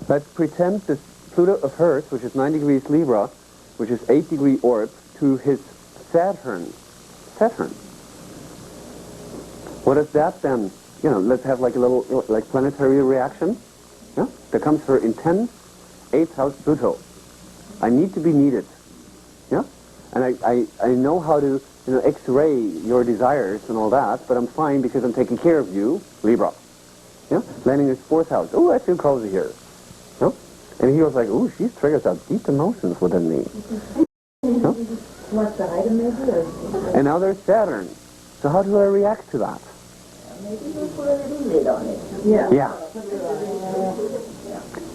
Let's pretend this Pluto of hers, which is 9 degrees Libra, which is 8-degree orb, to his Saturn. Saturn. What is that then? You know, let's have like a little like planetary reaction. Yeah? There comes her intense 8th house Pluto. I need to be needed. Yeah? And I know how to, you know, X-ray your desires and all that, but I'm fine because I'm taking care of you, Libra. Yeah? Landing in his 4th house. Oh, I feel cozy here. Yeah? And he was like, ooh, she triggers out deep emotions within me. Yeah? What's the item maybe? Or... And now there's Saturn. So how do I react to that? Maybe you put a little lid on it. Yeah.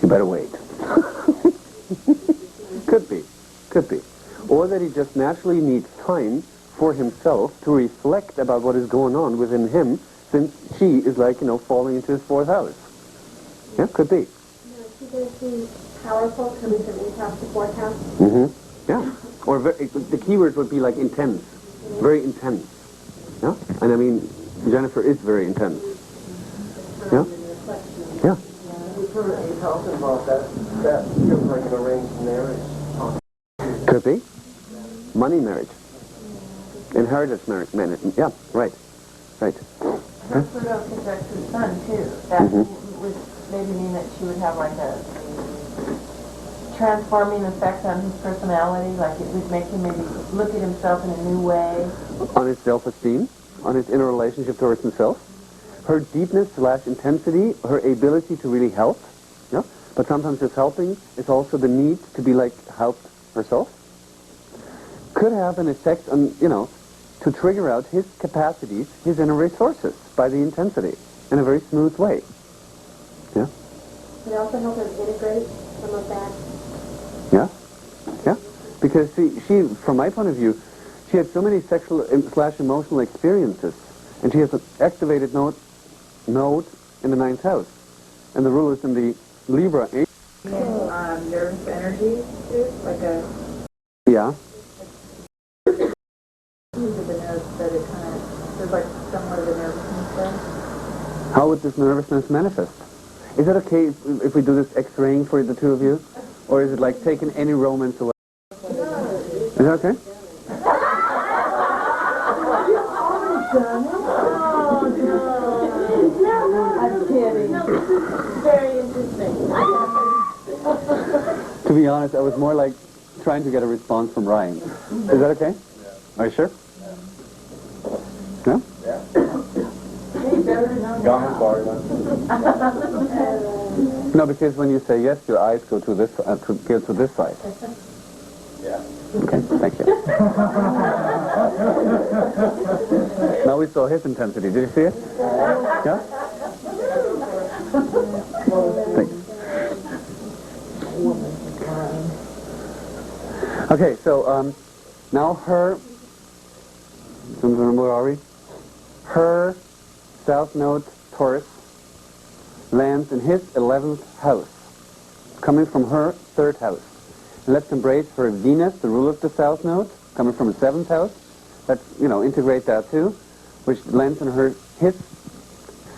You better wait. Could be. Could be. Or that he just naturally needs time for himself to reflect about what is going on within him, since she is like, you know, falling into his 4th house. Yeah, could be. She's going to be powerful, coming from 8th house to 4th house. Mm-hmm. Yeah. Or the keywords would be like intense. Very intense. Yeah? And I mean, Jennifer is very intense. Yeah? Yeah. Her 8th house involved, that feels like an arranged marriage. Could be. Money marriage. Inheritance marriage. Yeah, right. Right. Her Pluto conjunct her sun, too. That would maybe mean that she would have like a transforming effect on his personality, like it would make him maybe look at himself in a new way. On his self-esteem, on his inner relationship towards himself. Her deepness / intensity, her ability to really help. Yeah? But sometimes this helping is also the need to be like helped herself. Could have an effect on, you know, to trigger out his capacities, his inner resources by the intensity in a very smooth way. Yeah? It also help him integrate some of that. Yeah? Yeah? Because she, from my point of view, she had so many sexual / emotional experiences, and she has an activated node in the 9th house. And the rule is in the Libra 8. Nerve energy, too? Like a... Yeah. These are the nerves that it kind of... There's like somewhat of a nervousness there. How would this nervousness manifest? Is it okay if we do this X-raying for the two of you? Or is it like taking any romance away? Is that okay? I'm kidding. Very interesting. To be honest, I was more like trying to get a response from Ryan. Is that okay? Are you sure? No? No, because when you say yes, your eyes go to this side. Yeah. Okay, thank you. Now we saw his intensity. Did you see it? Yeah? Thanks. Okay, so now her, where are we? Her South Node Taurus lands in his 11th house, coming from her 3rd house. And let's embrace her Venus, the ruler of the South Node, coming from the 7th house. Let's, you know, integrate that too, which lands in his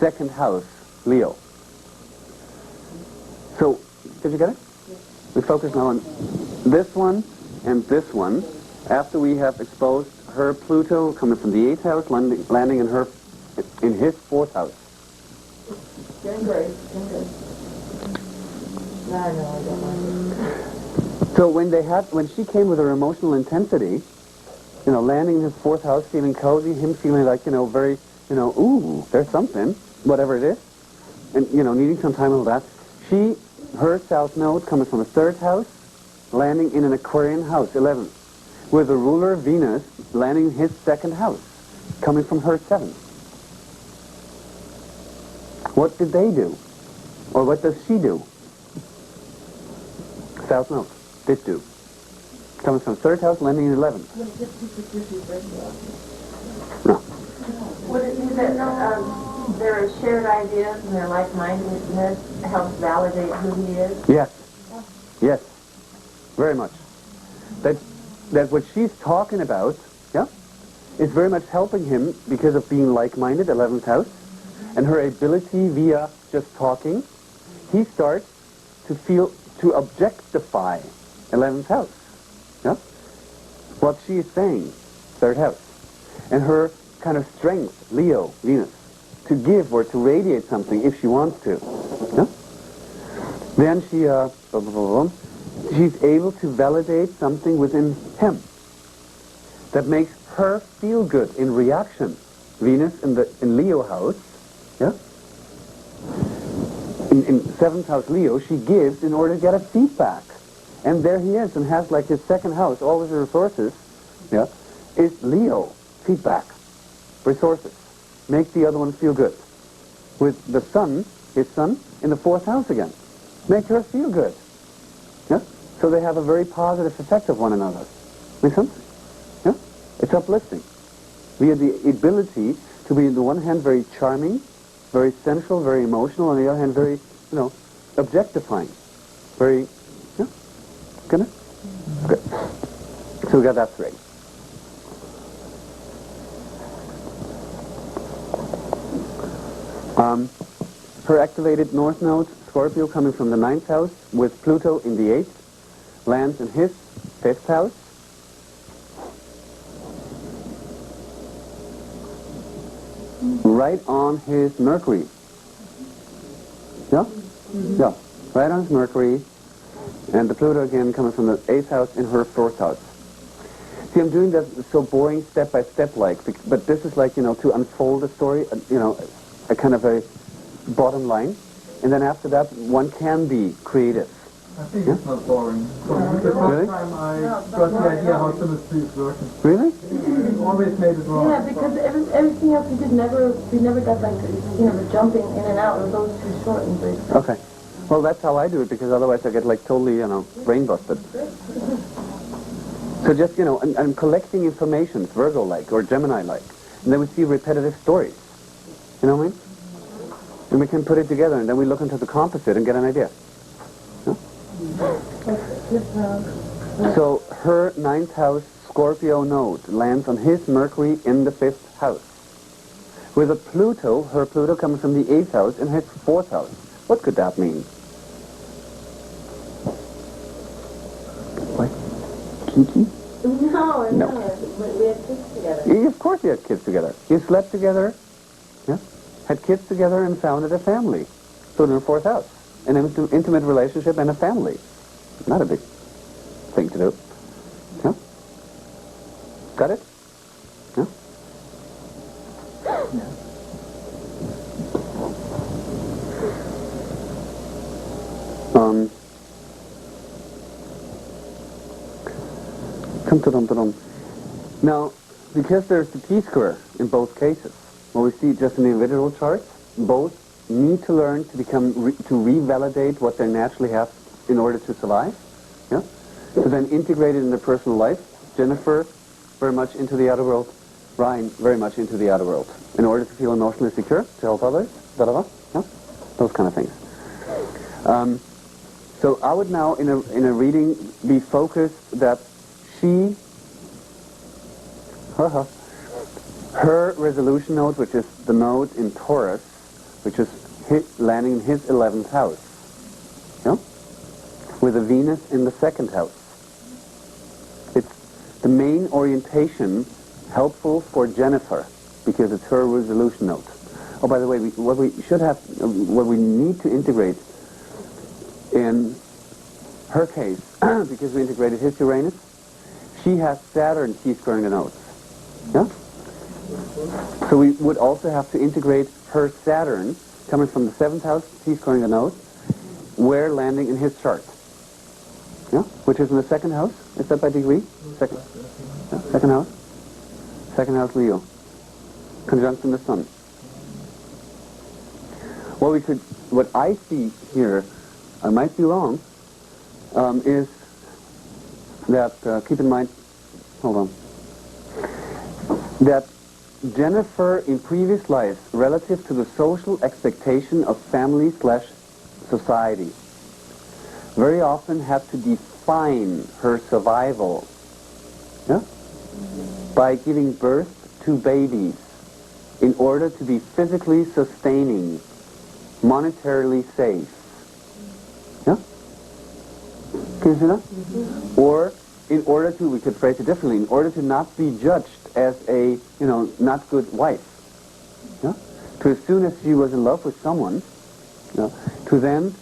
2nd house, Leo. So, did you get it? We focus now on this one and this one. After we have exposed her Pluto coming from the 8th house, landing in his 4th house. Doing great. Doing good. No, I don't like it. So when she came with her emotional intensity, you know, landing in his 4th house, feeling cozy, him feeling like, you know, very, you know, ooh, there's something, whatever it is, and, you know, needing some time and all that, her South Node coming from the 3rd house, landing in an Aquarian house, 11th, with the ruler Venus landing in his 2nd house, coming from her 7th. What did they do? Or what does she do? South Node did do. Coming from 3rd house, landing in 11th. No. Would it be that there are shared ideas and their like-mindedness helps validate who he is? Yes. Yes. Very much. That what she's talking about, yeah, is very much helping him because of being like-minded, 11th house, and her ability via just talking. He starts to objectify 11th house. Yeah? What she is saying, 3rd house. And her kind of strength, Leo, Venus, to give or to radiate something if she wants to. Yeah? Then she's able to validate something within him that makes her feel good in reaction. Venus in Leo house, yeah? In 7th house Leo, she gives in order to get a feedback. And there he is, and has like his 2nd house, all of his resources, yeah, is Leo, feedback, resources. Make the other one feel good. With the sun, his sun, in the 4th house again. Make her feel good. Yeah? So they have a very positive effect of one another. Make sense? Yeah? It's uplifting. We have the ability to be, on the one hand, very charming, very sensual, very emotional, on the other hand, very, objectifying. Very, yeah? Good? Good. So we got that 3. Her activated north node, Scorpio, coming from the 9th house, with Pluto in the 8th, lands in his 5th house. Right on his Mercury. Yeah? Yeah. Right on his Mercury. And the Pluto again coming from the 8th house in her 4th house. See, I'm doing that so boring step by step like, but this is like, to unfold a story, a kind of a bottom line. And then after that, one can be creative. I think it's not boring. It's the Really? first time I got the idea how chemistry is working. Really? It always made it wrong. Yeah, because everything else we never got like, the jumping in and out. It goes too short and big. Okay. Well, that's how I do it, because otherwise I get like totally, brain busted. So just, I'm collecting information, Virgo-like or Gemini-like. And then we see repetitive stories. You know what I mean? And we can put it together, and then we look into the composite and get an idea. Huh? So her 9th house Scorpio node lands on his Mercury in the 5th house. With a Pluto, her Pluto comes from the 8th house in his 4th house. What could that mean? What? Kinky? No. We had kids together. Of course you had kids together. You slept together, yeah? Had kids together and founded a family. So in the 4th house. An intimate relationship and a family. Not a big thing to do. Yeah? Got it? Yeah? Now, because there's the T-square in both cases, what we see just in the individual charts, both need to learn to become, to revalidate what they naturally have in order to survive. Yeah? So then integrate it in their personal life. Jennifer, very much into the outer world. Ryan, very much into the outer world. In order to feel emotionally secure, to help others, yeah? Those kind of things. So I would now, in a reading, be focused that her resolution node, which is the node in Taurus, which is landing in his 11th house, yeah? With a Venus in the 2nd house. It's the main orientation helpful for Jennifer, because it's her resolution node. Oh, by the way, what we need to integrate in her case, because we integrated his Uranus, she has Saturn T-squaring the nodes. Yeah? So we would also have to integrate her Saturn, coming from the 7th house, T-squaring the node, where landing in his chart. Yeah? Which is in the 2nd house. Is that by degree? Second. Yeah? 2nd house. 2nd house Leo. Conjunction the Sun. What I see here, I might be wrong, is that, keep in mind, hold on, that Jennifer in previous lives, relative to the social expectation of family/society, very often had to define her survival, yeah? By giving birth to babies in order to be physically sustaining, monetarily safe. Yeah? Can you see that? Or, in order to, we could phrase it differently, in order to not be judged as a, not good wife. Yeah? To as soon as she was in love with someone, to then,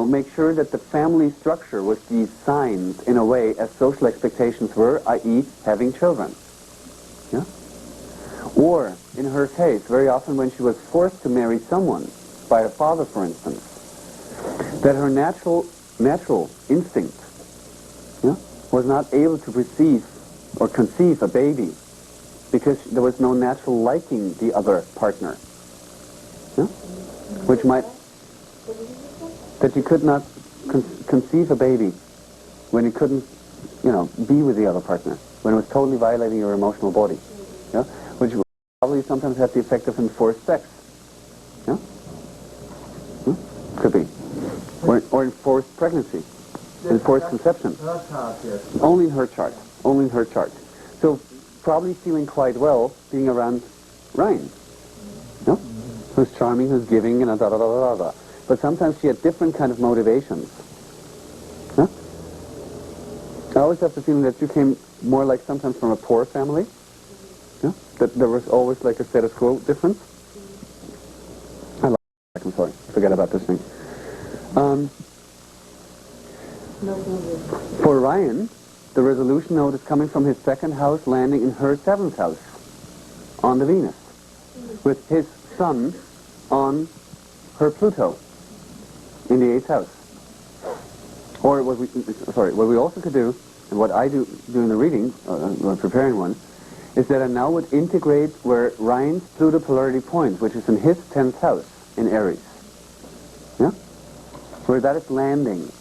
make sure that the family structure was designed in a way as social expectations were, i.e. having children. Yeah? Or, in her case, very often when she was forced to marry someone, by her father, for instance, that her natural instinct was not able to perceive or conceive a baby because there was no natural liking the other partner. Yeah? Which might... that you could not conceive a baby when you couldn't, be with the other partner, when it was totally violating your emotional body. Yeah? Which would probably sometimes have the effect of enforced sex. Yeah? Could be. Or enforced pregnancy. Enforced conception. Her chart, yes. Only in her chart. Only in her chart. So probably feeling quite well being around Ryan. No? Who's charming, who's giving, and da-da-da-da-da. But sometimes she had different kind of motivations. Huh? I always have the feeling that you came more like sometimes from a poor family. Yeah? That there was always like a status quo difference. I'm sorry. Forget about this thing. For Ryan, the resolution node is coming from his second house, landing in her seventh house on the Venus, with his sun on her Pluto in the eighth house. Or what we also could do, and what I do in the reading, when preparing one, is that I now would integrate where Ryan's Pluto polarity point, which is in his 10th house in Aries, yeah, where that is landing,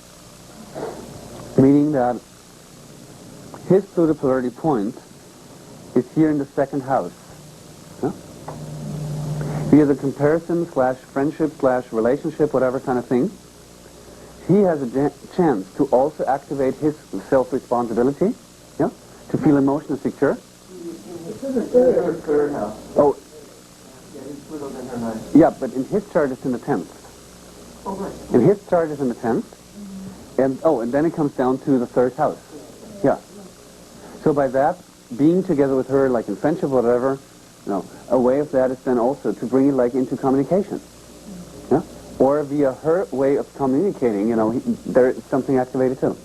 meaning that his Pluto polarity point is here in the second house. Yeah? Via the comparison / friendship / relationship, whatever kind of thing, he has a chance to also activate his self-responsibility, yeah, to feel emotionally secure. This is her third house. Oh, Yeah, he's Pluto's in her ninth. yeah, but in his chart it's in the 10th. Oh, right. In his chart is in the 10th, and then it comes down to the third house. Yeah. So by that, being together with her, like in friendship or whatever, a way of that is then also to bring it like into communication. Yeah? Or via her way of communicating, there is something activated too.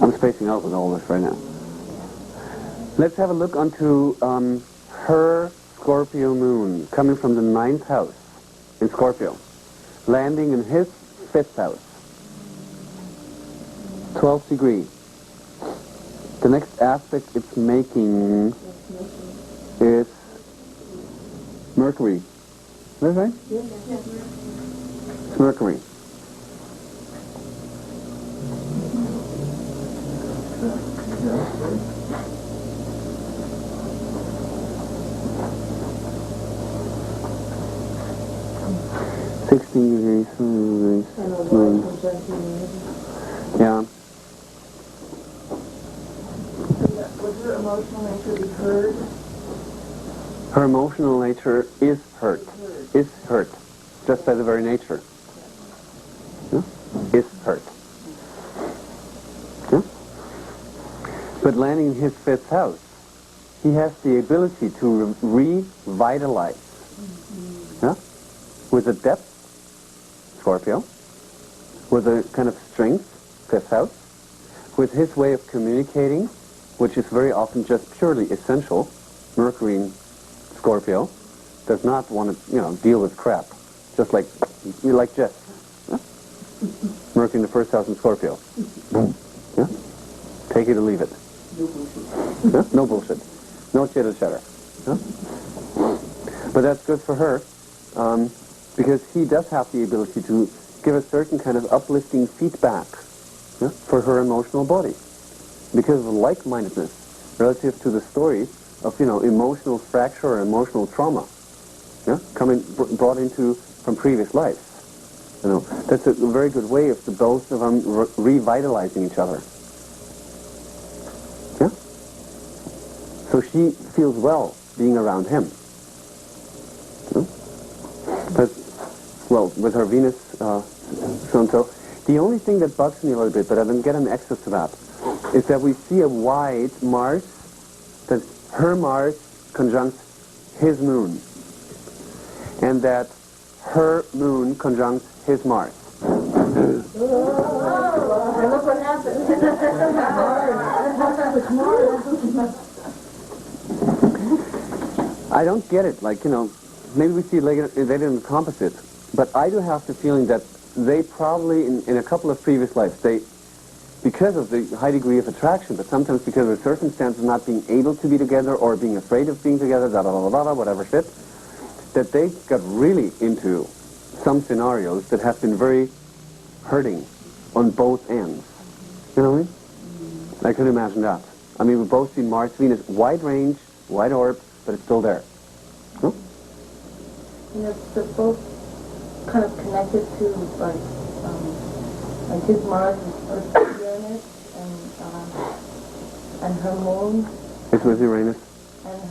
I'm spacing out with all this right now. Let's have a look onto her Scorpio moon, coming from the 9th house in Scorpio, landing in his 5th house, 12th degree. The next aspect it's making is Mercury. Is that right? It's Mercury. Degrees. Yeah. Would her emotional nature be heard? Her emotional nature is hurt. Is hurt. Just by the very nature. Yeah? Is hurt. Yeah? But landing in his 5th house, he has the ability to revitalize. Yeah? With a depth, Scorpio, with a kind of strength, 5th house, with his way of communicating, which is very often just purely essential. Mercury in Scorpio does not want to, deal with crap, just like Jess. Huh? Mercury in the 1st house in Scorpio. Boom. Yeah? Take it or leave it. Yeah? No bullshit. No chitter chatter. Yeah? But that's good for her. Because he does have the ability to give a certain kind of uplifting feedback, yeah, for her emotional body. Because of like-mindedness relative to the story of, emotional fracture or emotional trauma, yeah, brought into from previous lives. That's a very good way of the both of them revitalizing each other. Yeah? So she feels well being around him. Yeah? But with her Venus, so. The only thing that bugs me a little bit, but I don't get an access to that, is that we see a wide Mars, that her Mars conjuncts his moon, and that her moon conjuncts his Mars. And look what happened. I don't get it. Like, maybe we see it later, they didn't composite, but I do have the feeling that they probably, in a couple of previous lives, because of the high degree of attraction, but sometimes because of the circumstances not being able to be together or being afraid of being together, whatever shit, that they got really into some scenarios that have been very hurting on both ends. You know what I mean? I can imagine that. I mean, we both see Mars, Venus, wide range, wide orb, but it's still there. No? They're both kind of connected to, like his Mars is Earth Uranus, and her moon. It's with Uranus. And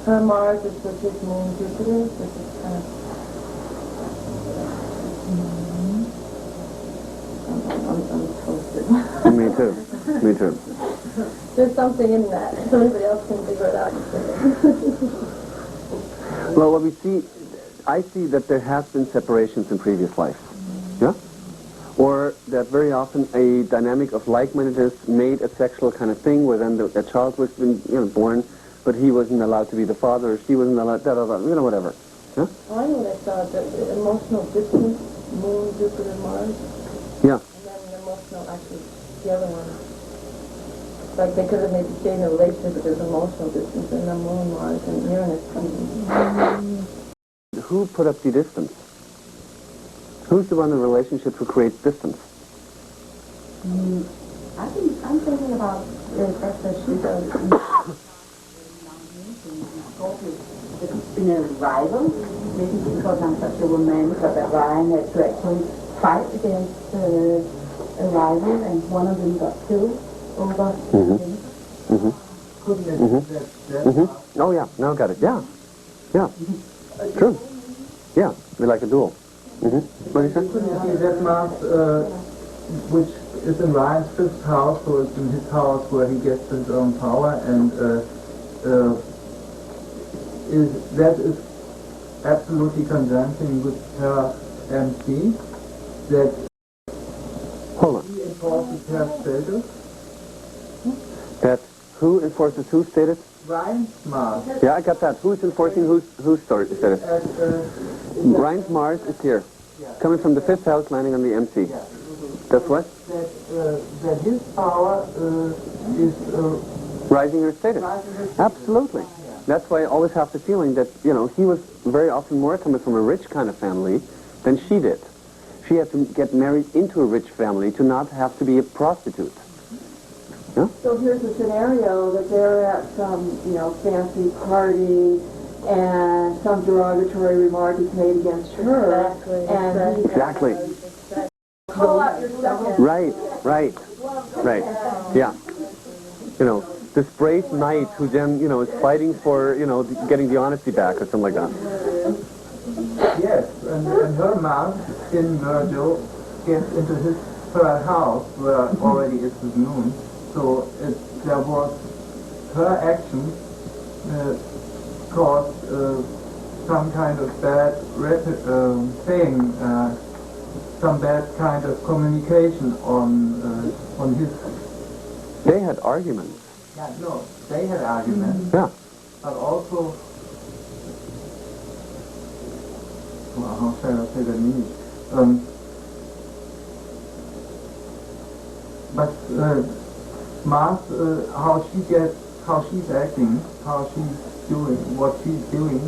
her Mars is with his moon Jupiter, which is kind of. I'm toasted. Me too. Me too. There's something in that. If anybody else can figure it out. Well, what we see, I see that there has been separations in previous lives. Yeah? Or that very often a dynamic of like-mindedness made a sexual kind of thing where then a child was born, but he wasn't allowed to be the father, or she wasn't allowed, whatever. Yeah? Oh, I know what I saw, the emotional distance, moon, Jupiter, Mars. Yeah. And then the emotional, actually, the other one. Like they could have maybe stayed in a relationship, but there's emotional distance in the moon, Mars, and Uranus. Who put up the distance? Who's the one in the relationship who creates distance? I'm thinking about the fact that she does been a rival, maybe because I'm such a romantic, but a Ryan had to actually fight against a rival, and one of them got killed over him. Oh yeah, now I got it. Yeah. Yeah. True. Yeah, we like a duel. What do you say? Couldn't you see that Mars, which is in Ryan's fifth house, so it's in his house where he gets his own power, and that is absolutely conjuncting with her MC, that Hold on. he enforces her status. That who enforces whose status? Ryan's Mars. Yeah, I got that. Who's enforcing whose status? And, Ryan's Mars is here, coming from the fifth house, landing on the MC. That's what? that his power is Rising her status. Absolutely. That's why I always have the feeling that, he was very often more coming from a rich kind of family than she did. She had to get married into a rich family to not have to be a prostitute. Yeah? So here's a scenario that they're at some, fancy party, and some derogatory remark is made against her. Exactly. Pull out yourself. Right. Yeah. This brave knight who then, is fighting for, getting the honesty back or something like that. yes, and her Mars in Virgo gets into his third house where already is his moon. So there was her action caused some kind of bad thing, some bad kind of communication on his. They had arguments. Yeah, no, they had arguments. Yeah. But also, well, how shall I say that in English? But Mars, how she's acting, how she's doing, what she's doing,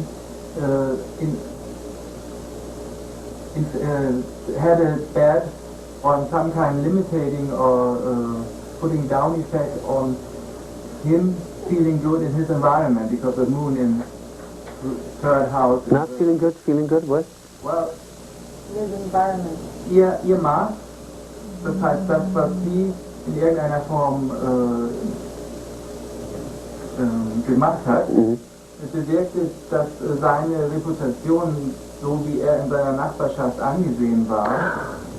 had a bad on some kind limiting or putting down effect on him feeling good in his environment, because the moon in third house. Not feeling good, what? Well, His environment. ihr Mars, das heißt das, was sie in irgendeiner Form gemacht hat, bewirkt es, dass seine Reputation, so wie er in seiner Nachbarschaft angesehen war,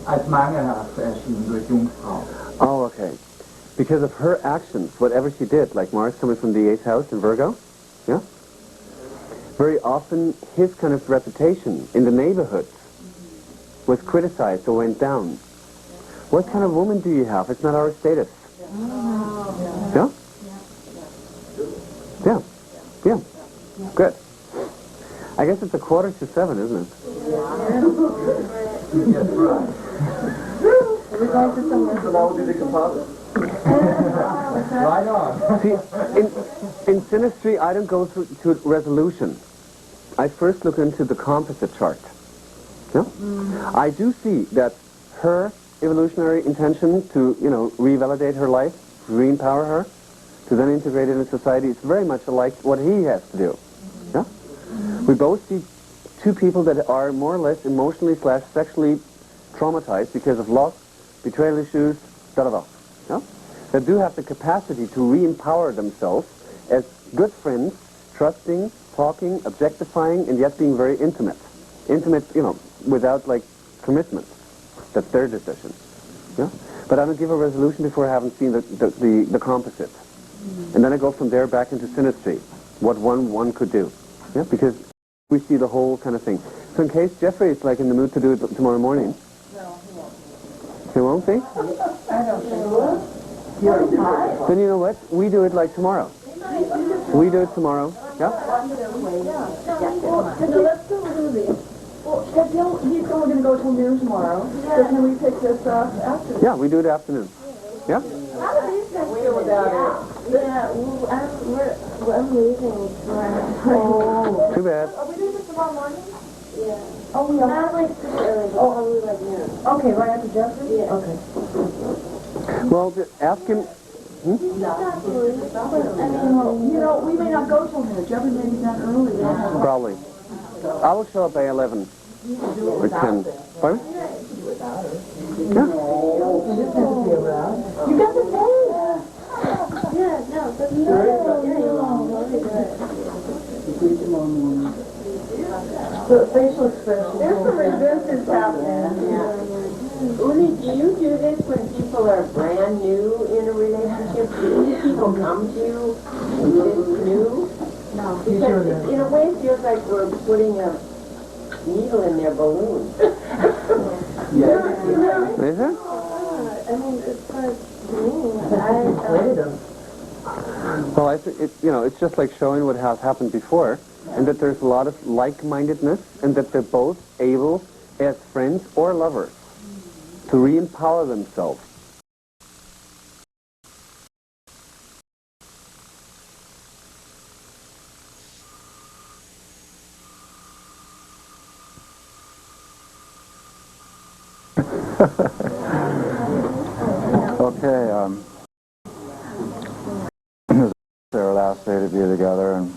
als mangelhaft erschien durch Jungfrau. Oh, okay. Because of her actions, whatever she did, like Mars coming from the 8th house in Virgo, yeah? Very often his kind of reputation in the neighborhood was criticized or went down. What kind of woman do you have? It's not our status. Yeah? Yeah. Yeah. Good. I guess it's 6:45, isn't it? Yes, right. Right on. See, in synastry, I don't go through to resolution. I first look into the composite chart. Yeah? I do see that her evolutionary intention to, revalidate her life, re-empower her, to then integrate it in society, is very much like what he has to do. Yeah? We both see two people that are more or less emotionally / sexually traumatized because of loss, betrayal issues, da-da-da. Yeah? That do have the capacity to re-empower themselves as good friends, trusting, talking, objectifying, and yet being very intimate. Intimate, without, commitment. That's their decision. Yeah? But I don't give a resolution before I haven't seen the composite. And then I go from there back into synastry, what one could do. Yeah? Because we see the whole kind of thing. So in case Jeffrey is, in the mood to do it tomorrow morning. No, he won't. He won't be? I don't think he will. Then you know what? We do it like tomorrow. We do it tomorrow. Yeah? No, let's still do this. Well, he's only going to go till noon tomorrow. So can we pick this up after? Yeah, we do it afternoon. Yeah? How do these guys feel about it? Yeah, I'm leaving tomorrow. Oh. Too bad. Are we doing this tomorrow morning? Yeah. Oh, we are? Not super early, but probably like noon. Okay, right after Jeffrey? Yeah. Okay. Well, ask him. I mean, we may not go till noon. Jeffrey may be done early. Probably. I will show up by 11 or 10. Pardon? Yeah. You got the phone? Yeah, no, but so facial expression. There's some resistance happening. Uni, do you do this when people are brand new in a relationship? Do people come to you this new? No. Because it, in a way it feels like we're putting a needle in their balloon. Is it? I mean, it's like, to me, Well, I think it's just like showing what has happened before, and that there's a lot of like-mindedness, and that they're both able, as friends or lovers, to re-empower themselves. Okay, this is our last day to be together, and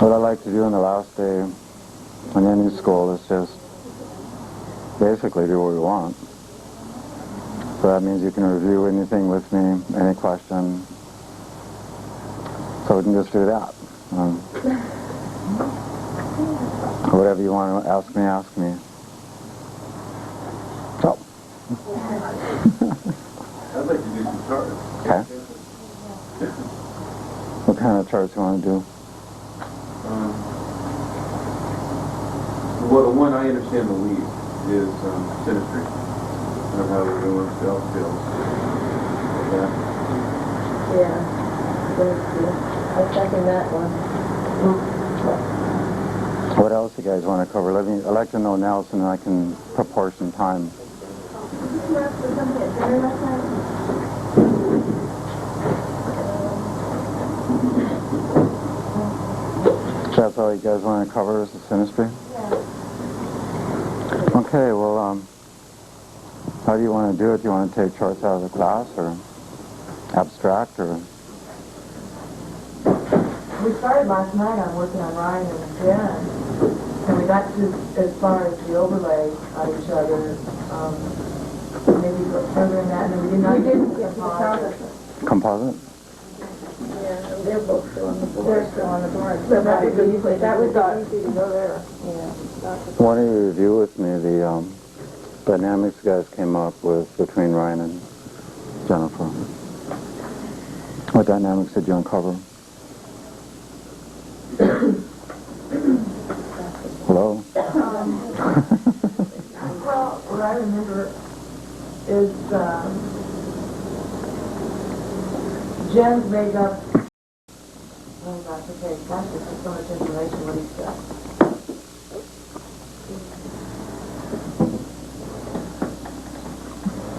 what I like to do on the last day in any school is just basically do what we want. So that means you can review anything with me, any question, so we can just do that. Whatever you want to ask me. So. I'd like to do some charts. Okay. What kind of charts you want to do? Well, the one I understand the least is synastry. Of how we're doing self skills. Yeah. I second that one. What else you guys want to cover? I'd like to know now so then I can proportion time. So that's all you guys want to cover is the synastry? Yeah. Okay, well, how do you want to do it? Do you want to take charts out of the class, or abstract, or? We started last night on working on Ryan and Jen, and we got to as far as the overlay on each other. Maybe go further in that, and then we didn't get composite. Composite? Yeah, They're both still on the board. They're still on the board. So that would be easy to go there. Yeah. Why don't you review with me the dynamics you guys came up with between Ryan and Jennifer? What dynamics did you uncover? Hello? Well, what I remember is Jen's made up. Oh gosh, okay, gosh, this is so much information. What he said.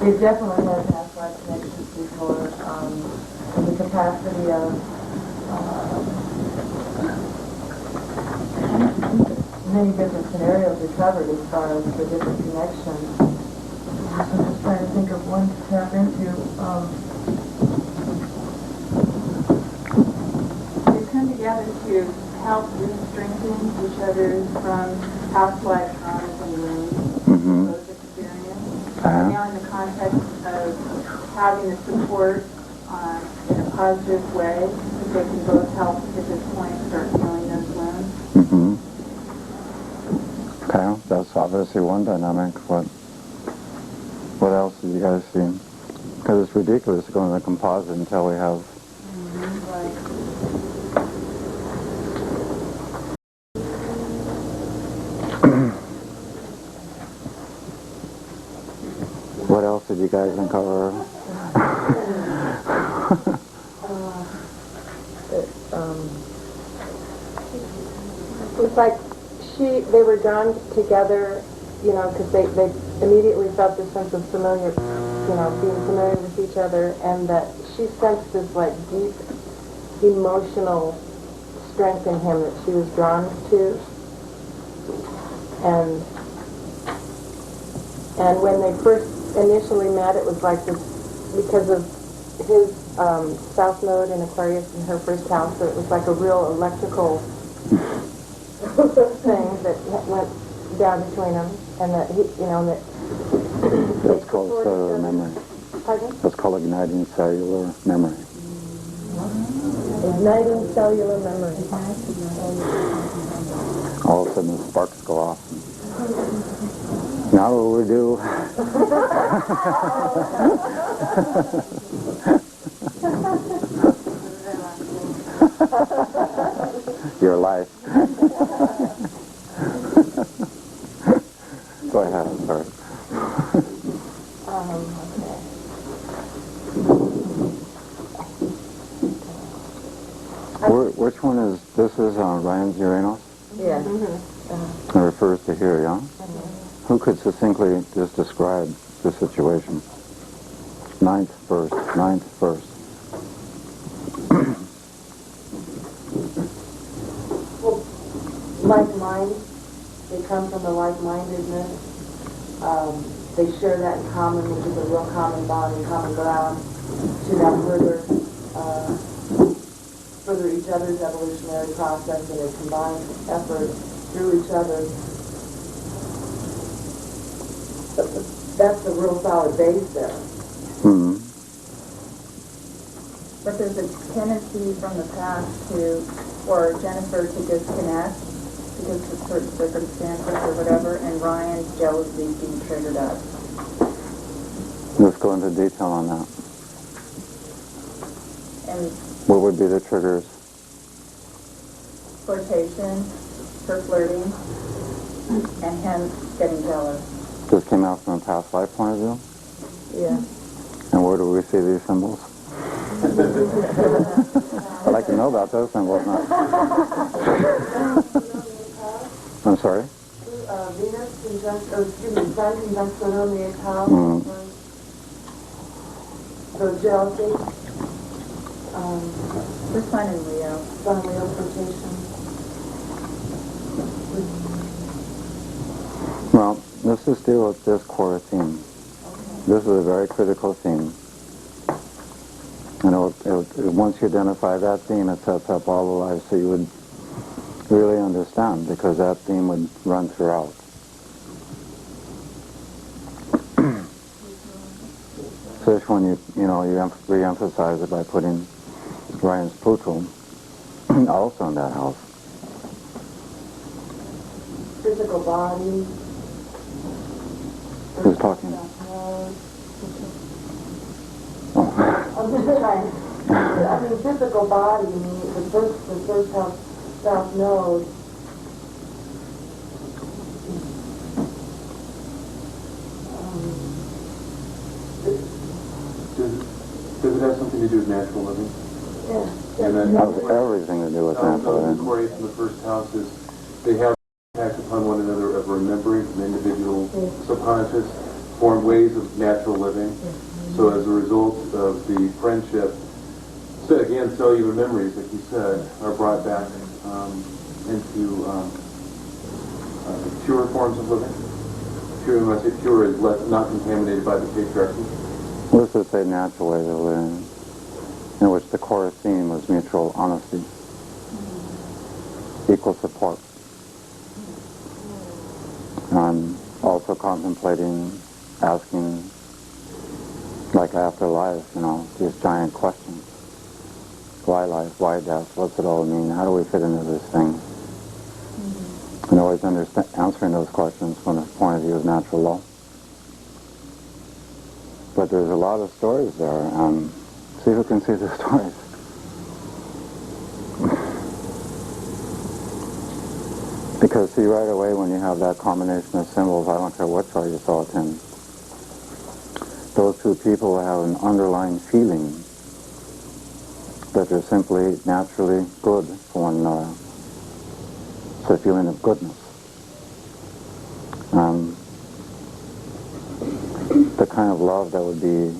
It definitely has past life connections before, the capacity of many different scenarios are covered as far as the different connections. I'm just trying to think of one to tap into. They come together to help re-strengthen each other from past life traumas and wounds, those experiences. Now in the context of having the support in a positive way, that they can both help at this point start healing those wounds. Okay, that's obviously one dynamic. What else did you guys see? Because it's ridiculous to go in the composite until we have... What else did you guys uncover? It's like they were drawn together, because they immediately felt this sense of familiar, being familiar with each other, and that she sensed this like deep emotional strength in him that she was drawn to, and when they first initially met, it was like this, because of his South Node in Aquarius in her first house, so it was like a real electrical thing that went down between them, and that he, that That's called cellular memory. Pardon? That's called igniting cellular memory. Igniting cellular memory. All of a sudden the sparks go off. Now what we do? Your life. Go ahead, I'm sorry. Which one is, this is Ryan's Uranus? Yeah. It refers to here, yeah? Who could succinctly just describe the situation? Ninth verse. Well, like minds, they come from the like-mindedness. They share that in common, which is a real common bond and common ground to now further each other's evolutionary process and a combined effort through each other. That's a real solid base there. But there's a tendency from the past for Jennifer to disconnect because of certain circumstances or whatever, and Ryan's jealousy being triggered up. Let's go into detail on that. And What would be the triggers? flirtation, her flirting, and him getting jealous. This came out from a past life point of view? Yeah. And where do we see these symbols? I'd like to know about those symbols now. I'm sorry? Venus conjunct, Sun conjunct Sun on the 8th house. So jealousy. The sun in Leo. Sun and Leo flirtation. Well, let's just deal with this core theme. This is a very critical theme. And once you identify that theme, it sets up all the lives so you would really understand, because that theme would run throughout. Fish, when you re-emphasize it by putting Ryan's Pluto, also in that house. Physical body. Who's talking? Oh. I'm just trying. I mean, physical body. I mean, the first house, South Node. Does it have something to do with natural living? Yeah. And then It has everything to do with natural the living. queries from the first house is they have impact upon one another of remembering from individual subconscious formed ways of natural living. So as a result of the friendship, so again, cellular memories, like you said, are brought back into pure forms of living. Pure, when I say pure, is less, not contaminated by the patriarchy. Let's just say natural ways of living, in which the core theme was mutual honesty, equal support. Also contemplating, asking, like after life, these giant questions. Why life? Why death? What's it all mean? How do we fit into this thing? And always answering those questions from the point of view of natural law. But there's a lot of stories there. See who can see the stories. Because see, right away when you have that combination of symbols, I don't care what chart you saw it in, those two people have an underlying feeling that they're simply naturally good for one another. It's a feeling of goodness. The kind of love that would be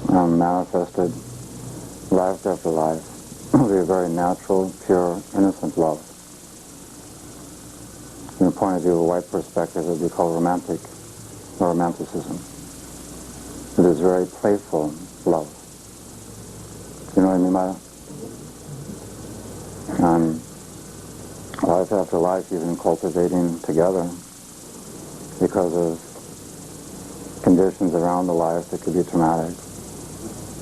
manifested life after life would be a very natural, pure, innocent love. From the point of view of a white perspective, it would be called romantic, or romanticism. It is very playful love. You know what I mean by that? Life after life, you've been cultivating together because of conditions around the life that could be traumatic.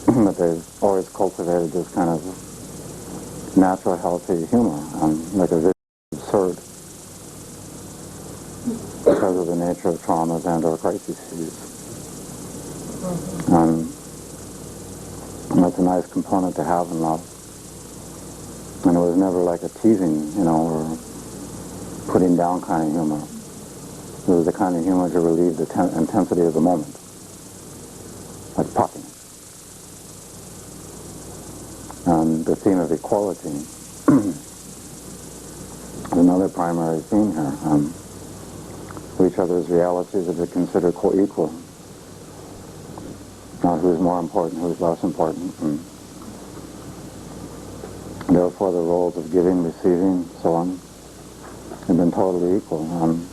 But they've always cultivated this kind of natural, healthy humor, like a bit absurd because of the nature of traumas and or crises. And that's a nice component to have in love. And it was never like a teasing, or putting down kind of humor. It was the kind of humor to relieve the intensity of the moment, like popping. The theme of equality is another primary theme here. Each other's realities are to consider co-equal. Not who's more important, who's less important. Therefore, the roles of giving, receiving, so on, have been totally equal. And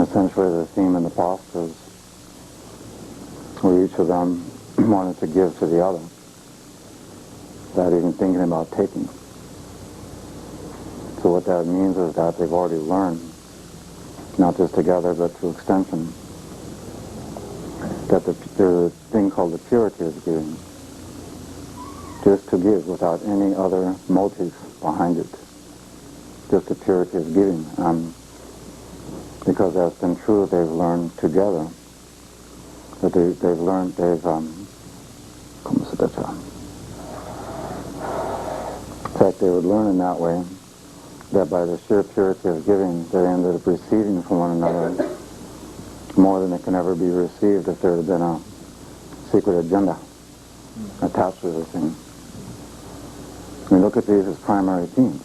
essentially, the theme in the past is where each of them wanted to give to the other, without even thinking about taking. So what that means is that they've already learned, not just together, but through extension, that there's a thing called the purity of giving. Just to give without any other motives behind it. Just the purity of giving. Because that's been true, they've learned together. That they've learned, in fact, they would learn in that way that by the sheer purity of giving, they ended up receiving from one another more than it can ever be received if there had been a secret agenda attached to the thing. We look at these as primary themes.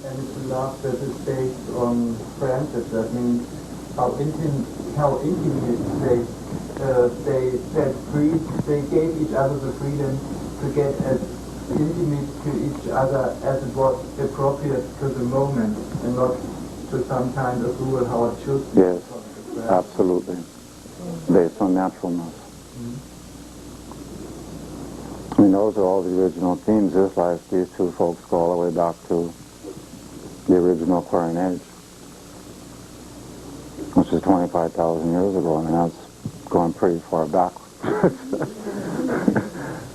And it's a love that is based on friendship. That means how intimate they set free. They gave each other the freedom to get as intimate to each other as it was appropriate to the moment, and not to some kind of rule how it should be. Yes, absolutely. Based on naturalness. I mean, those are all the original themes. This life, these two folks go all the way back to the original Aquarian Age, which is 25,000 years ago. I mean, that's going pretty far back.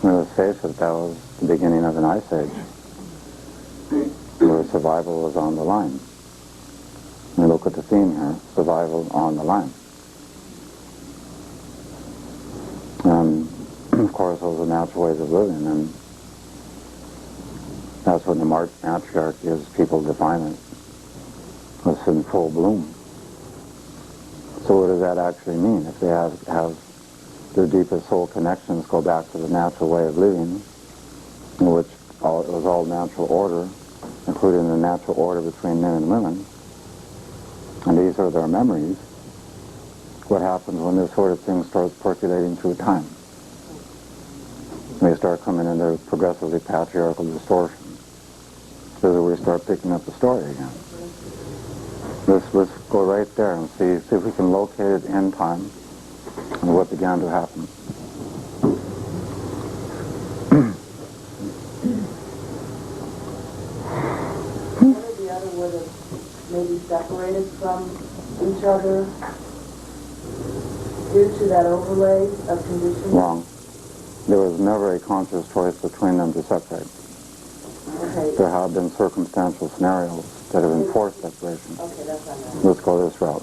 Let's face it, that was the beginning of an ice age, where survival was on the line. And look at the theme here, survival on the line. And of course those are natural ways of living, and that's when the matriarchy, as people define it, was in full bloom. So what does that actually mean? If they have their deepest soul connections go back to the natural way of living, in which it was all natural order, including the natural order between men and women, and these are their memories, what happens when this sort of thing starts percolating through time? They start coming into progressively patriarchal distortion. This is where we start picking up the story again. Let's go right there and see if we can locate it in time and what began to happen. One or the other would have maybe separated from each other due to that overlay of conditions? Wrong. There was never a conscious choice between them to separate. Okay. There have been circumstantial scenarios that have enforced separation. Okay, that's what I meant. Let's go this route.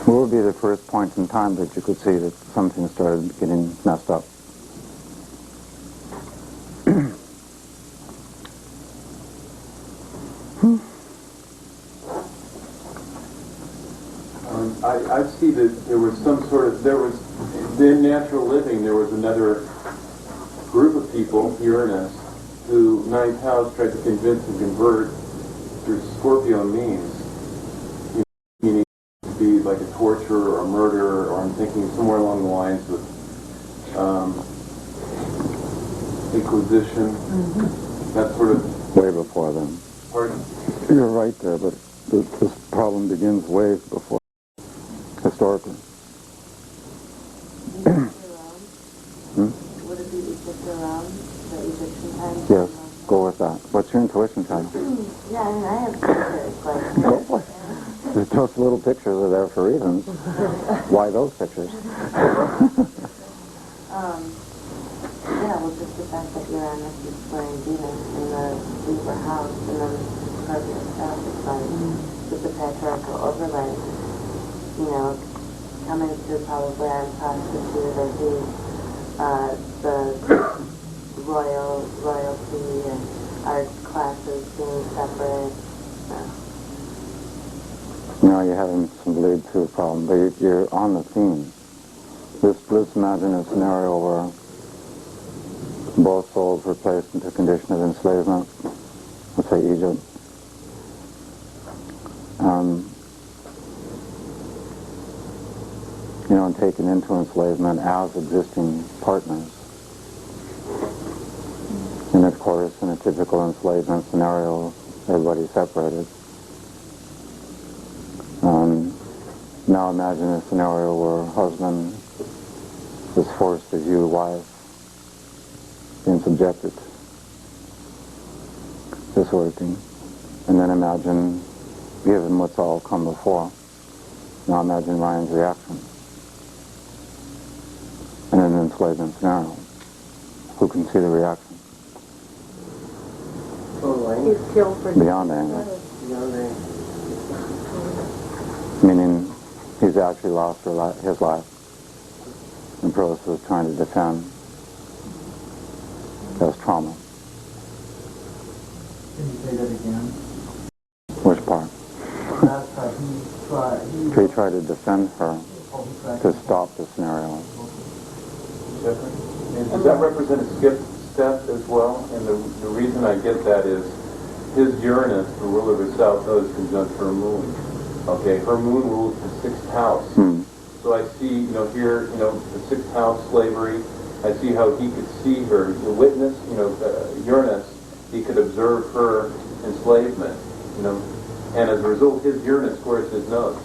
What would be the first point in time that you could see that something started getting messed up? I see that there was in natural living, there was another group of people, Uranus, who ninth house tried to convince and convert through Scorpio means, meaning to be like a torture or a murder, or I'm thinking somewhere along the lines of Inquisition, that sort of... Way before then. Pardon? You're right there, but this problem begins way before, historically. Would it be Egypt around the Egyptian times? Yes, go with that. What's your intuition tell you? Yeah, I mean, I have pictures, like... Go for it. Those little pictures are there for reasons. Why those pictures? Yeah, well, just the fact that Uranus is squaring Venus in the Libra house, and then Scorpio south is like, with the patriarchal overlay, you know, coming through probably on prostitute or the royalty and art classes being separate. Now you're having some bleed through problem, but you're on the theme. Let's imagine a scenario where both souls were placed into a condition of enslavement, let's say Egypt. And taken into enslavement as existing partners. And of course, in a typical enslavement scenario, everybody's separated. Now imagine a scenario where a husband is forced to view wife being subjected. This sort of thing. And then imagine, given what's all come before, now imagine Ryan's reaction. In an enslavement scenario. Who can see the reaction? He's killed for... Beyond anger. Beyond anger. Meaning he's actually lost his life. And Prost was trying to defend. That's trauma. Can you say that again? Which part? Last time He tried to defend her to stop the scenario. And does that represent a skip step as well? And the reason I get that is his Uranus, the ruler of the South, is conjunct her moon. Okay, her moon rules the 6th house. So I see, here, the 6th house slavery. I see how he could see her, the witness, Uranus, he could observe her enslavement, and as a result, his Uranus squares his nose.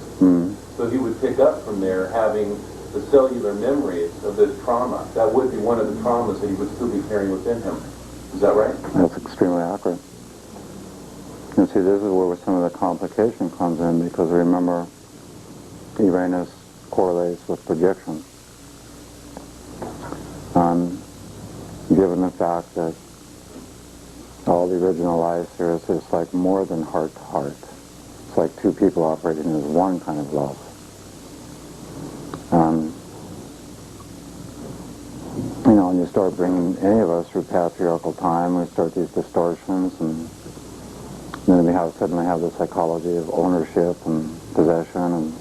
So he would pick up from there, having the cellular memories of this trauma. That would be one of the traumas that he would still be carrying within him. Is that right? That's extremely accurate. And see, this is where some of the complication comes in, because remember, Uranus correlates with projection. Given the fact that all the original life here is just like more than heart to heart. It's like two people operating as one kind of love. You know, when you start bringing any of us through patriarchal time, we start these distortions, and then we suddenly have the psychology of ownership and possession, and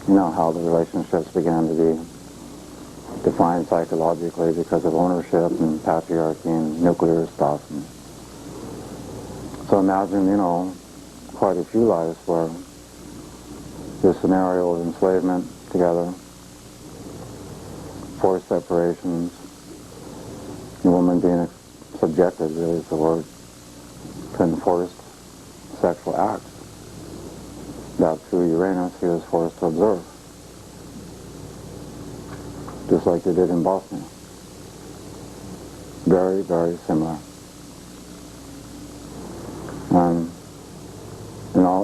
you know how the relationships began to be defined psychologically because of ownership and patriarchy and nuclear stuff. And so imagine, you know, quite a few lives where this scenario of enslavement together, forced separations, the woman being subjected, really is the word, to enforced sexual acts that through Uranus he was forced to observe, just like they did in Bosnia. Very, very similar.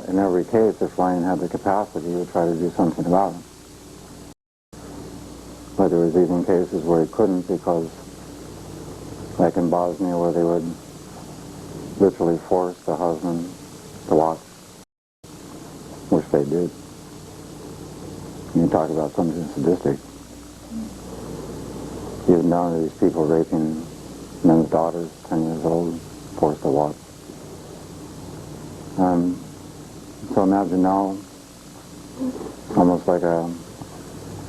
In every case, if Ryan had the capacity, he would try to do something about it. But there was even cases where he couldn't, because, like in Bosnia, where they would literally force the husband to watch, which they did. And you talk about something sadistic. Even down to these people raping men's daughters, 10 years old, forced to watch. So imagine now, almost like a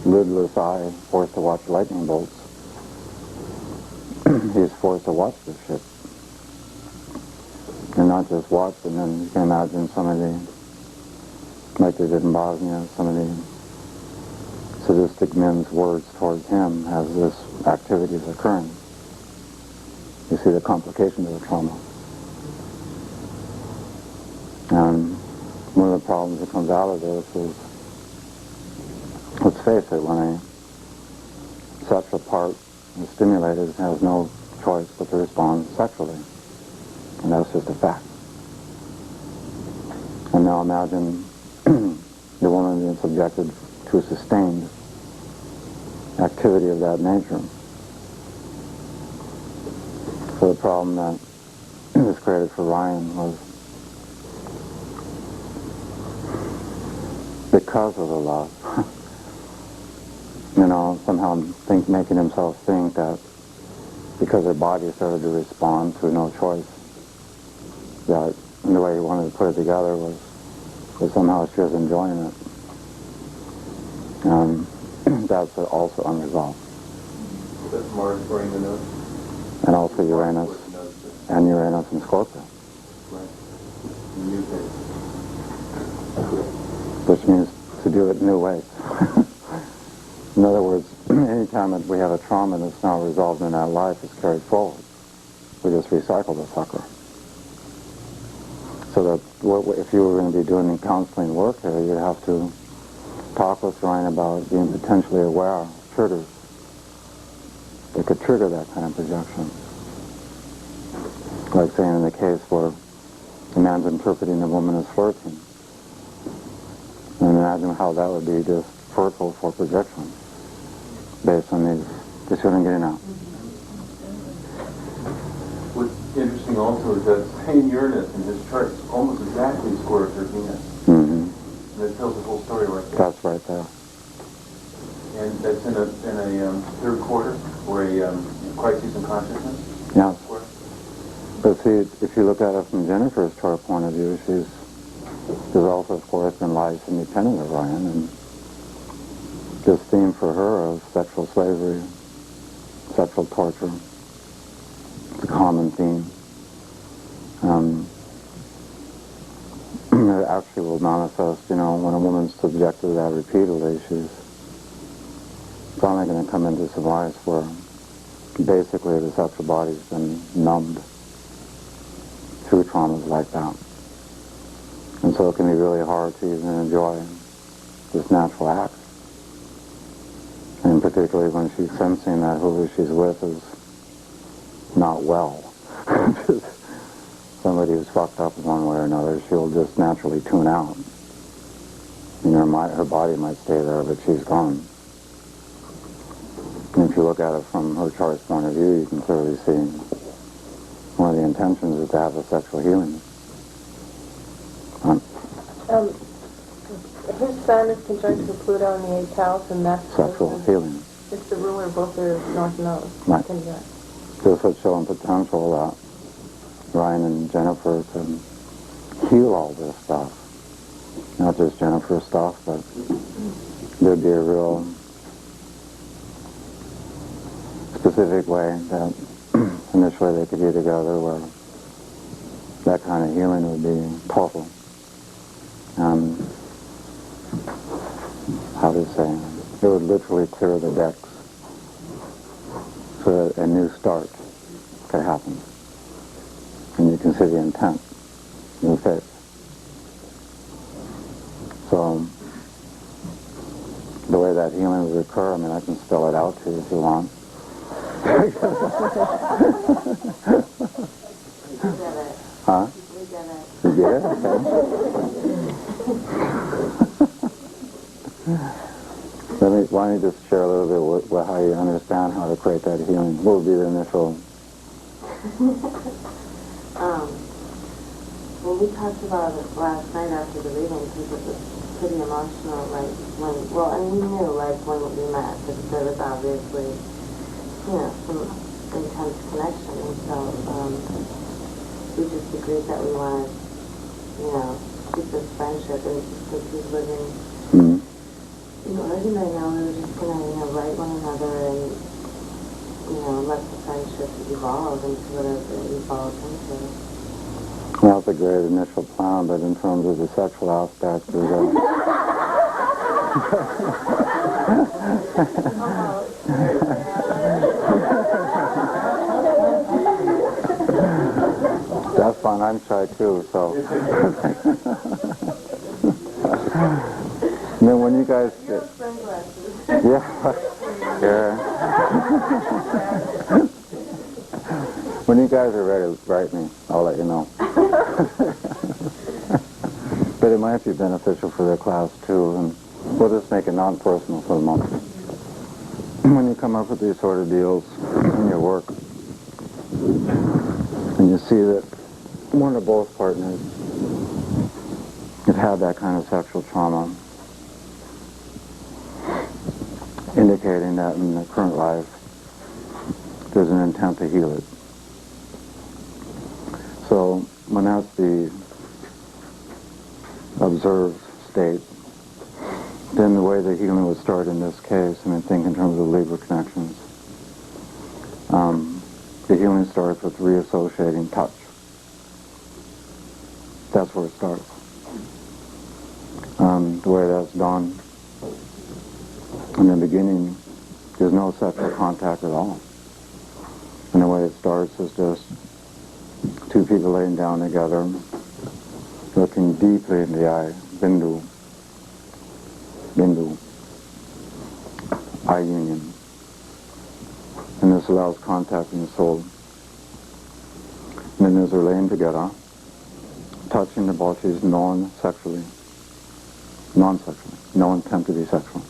lidless eye, forced to watch lightning bolts. He's forced to watch this shit. And not just watch, and then you can imagine some of the, like they did in Bosnia, some of the sadistic men's words towards him as this activity is occurring. You see the complications of the trauma. One of the problems that comes out of this is, let's face it, when a sexual part is stimulated, it has no choice but to respond sexually. And that's just a fact. And now imagine the woman being subjected to a sustained activity of that nature. So the problem that was created for Ryan was, because of the love, you know, somehow making himself think that because her body started to respond to no choice, that the way he wanted to put it together was somehow she was enjoying it. That's also unresolved. That's Mars bringing the note. And also Uranus, and Uranus and Scorpio. Right. Which means to do it new ways. In other words, anytime that we have a trauma that's now resolved in our life is carried forward, we just recycle the sucker. So that if you were going to be doing counseling work here, you'd have to talk with Ryan about being potentially aware of triggers that could trigger that kind of projection. Like saying in the case where the man's interpreting the woman as flirting. And imagine how that would be just fertile for projection based on these. You see what I'm getting at? What's interesting also is that same Uranus in his chart is almost exactly square to Venus. Mm-hmm. And it tells the whole story right there. That's right there. And that's in a third quarter, or a crisis in consciousness. Yeah. Square. But see, if you look at it from Jennifer's chart point of view, she's also, of course, been life independent of Ryan, and this theme for her of sexual slavery, sexual torture, it's a common theme. It actually will manifest, you know, when a woman's subjected to that repeatedly, she's finally going to come into some lives where basically the sexual body's been numbed through traumas like that. And so it can be really hard to even enjoy this natural act. particularly when she's sensing that whoever she's with is not well. Somebody who's fucked up in one way or another, she'll just naturally tune out. And her body might stay there, but she's gone. And if you look at it from her chart's point of view, you can clearly see one of the intentions is to have a sexual healing. His sun is conjunct with Pluto in the 8th house, and that's Sexual healing. It's the ruler of both their north nodes. Right. Conjunct. Just what's showing potential that Ryan and Jennifer can heal all this stuff. Not just Jennifer's stuff, but there'd be a real specific way that initially they could be together where that kind of healing would be total. How to say, it would literally clear the decks so that a new start could happen. And you can see the intent, new faith. So, the way that healing would occur, I mean, I can spell it out to you if you want. Huh? You get it? Okay. Why don't you just share a little bit with how you understand how to create that healing? What would be the initial? Well, we talked about it last night after the reading because it was pretty emotional, and we knew, when we met, that there was obviously, some intense connection, and so, we just agreed that we wanted, keep this friendship, and just keep living, ordinary now, we were just gonna, write one another and, let the friendship evolve into whatever it evolves into. Well, that's a great initial plan, but in terms of the sexual aspect, there's that's fine. I'm shy too, so. And then when you guys when you guys are ready, write me. I'll let you know. But it might be beneficial for their class too, and we'll just make it non-personal for the moment. When you come up with these sort of deals in your work, and you see that one or both partners have had that kind of sexual trauma, indicating that in the current life there's an intent to heal it. So when that's the observed state, then the way the healing would start in this case, think in terms of Libra connections, the healing starts with reassociating touch. That's where it starts. The way that's done, in the beginning, there's no sexual contact at all. And the way it starts is just two people laying down together, looking deeply in the eye, bindu, eye union. And this allows contact in the soul. And then as they're laying together, touching the bodies non-sexually, no intent to be sexual.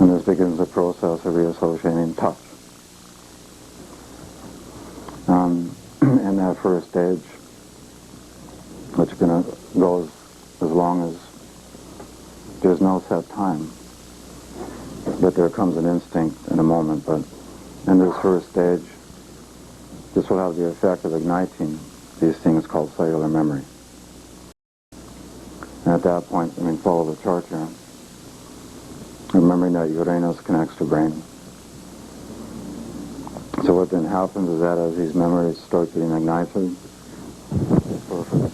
And this begins the process of reassociating touch. In that first stage, which goes as long as there's no set time, but there comes an instinct in a moment. But in this first stage, this will have the effect of igniting these things called cellular memory. And at that point, follow the chart here. Remembering that Uranus connects to brain. So what then happens is that as these memories start getting ignited, they surface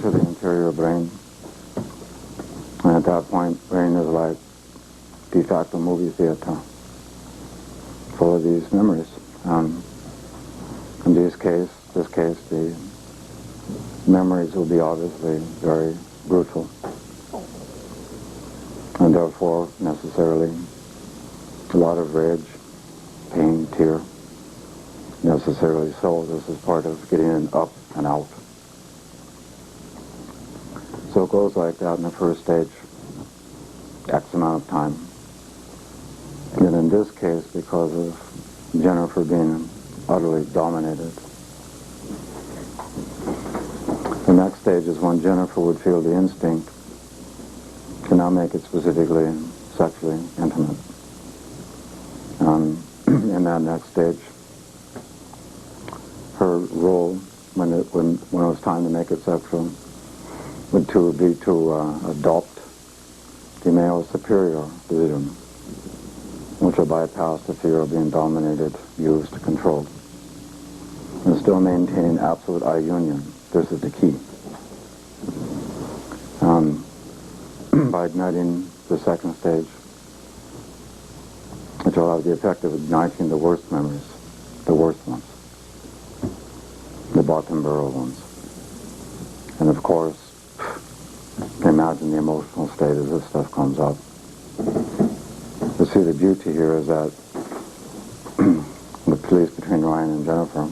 to the interior brain. And at that point, brain is like de facto movie theater full of these memories. In this case, the memories will be obviously very brutal. And therefore necessarily a lot of rage, pain, tear. Necessarily so. This is part of getting it up and out. So it goes like that in the first stage, X amount of time. And in this case, because of Jennifer being utterly dominated, the next stage is when Jennifer would feel the instinct to now make it specifically sexually intimate. In that next stage, her role, when it was time to make it sexual, would be to adopt the male superior position, which will bypass the fear of being dominated, used, controlled, and still maintaining absolute eye union. This is the key. By igniting the second stage, which will have the effect of igniting the worst memories, the worst ones, the bottom burrow ones. And of course, you can imagine the emotional state as this stuff comes up. You see, the beauty here is that the place between Ryan and Jennifer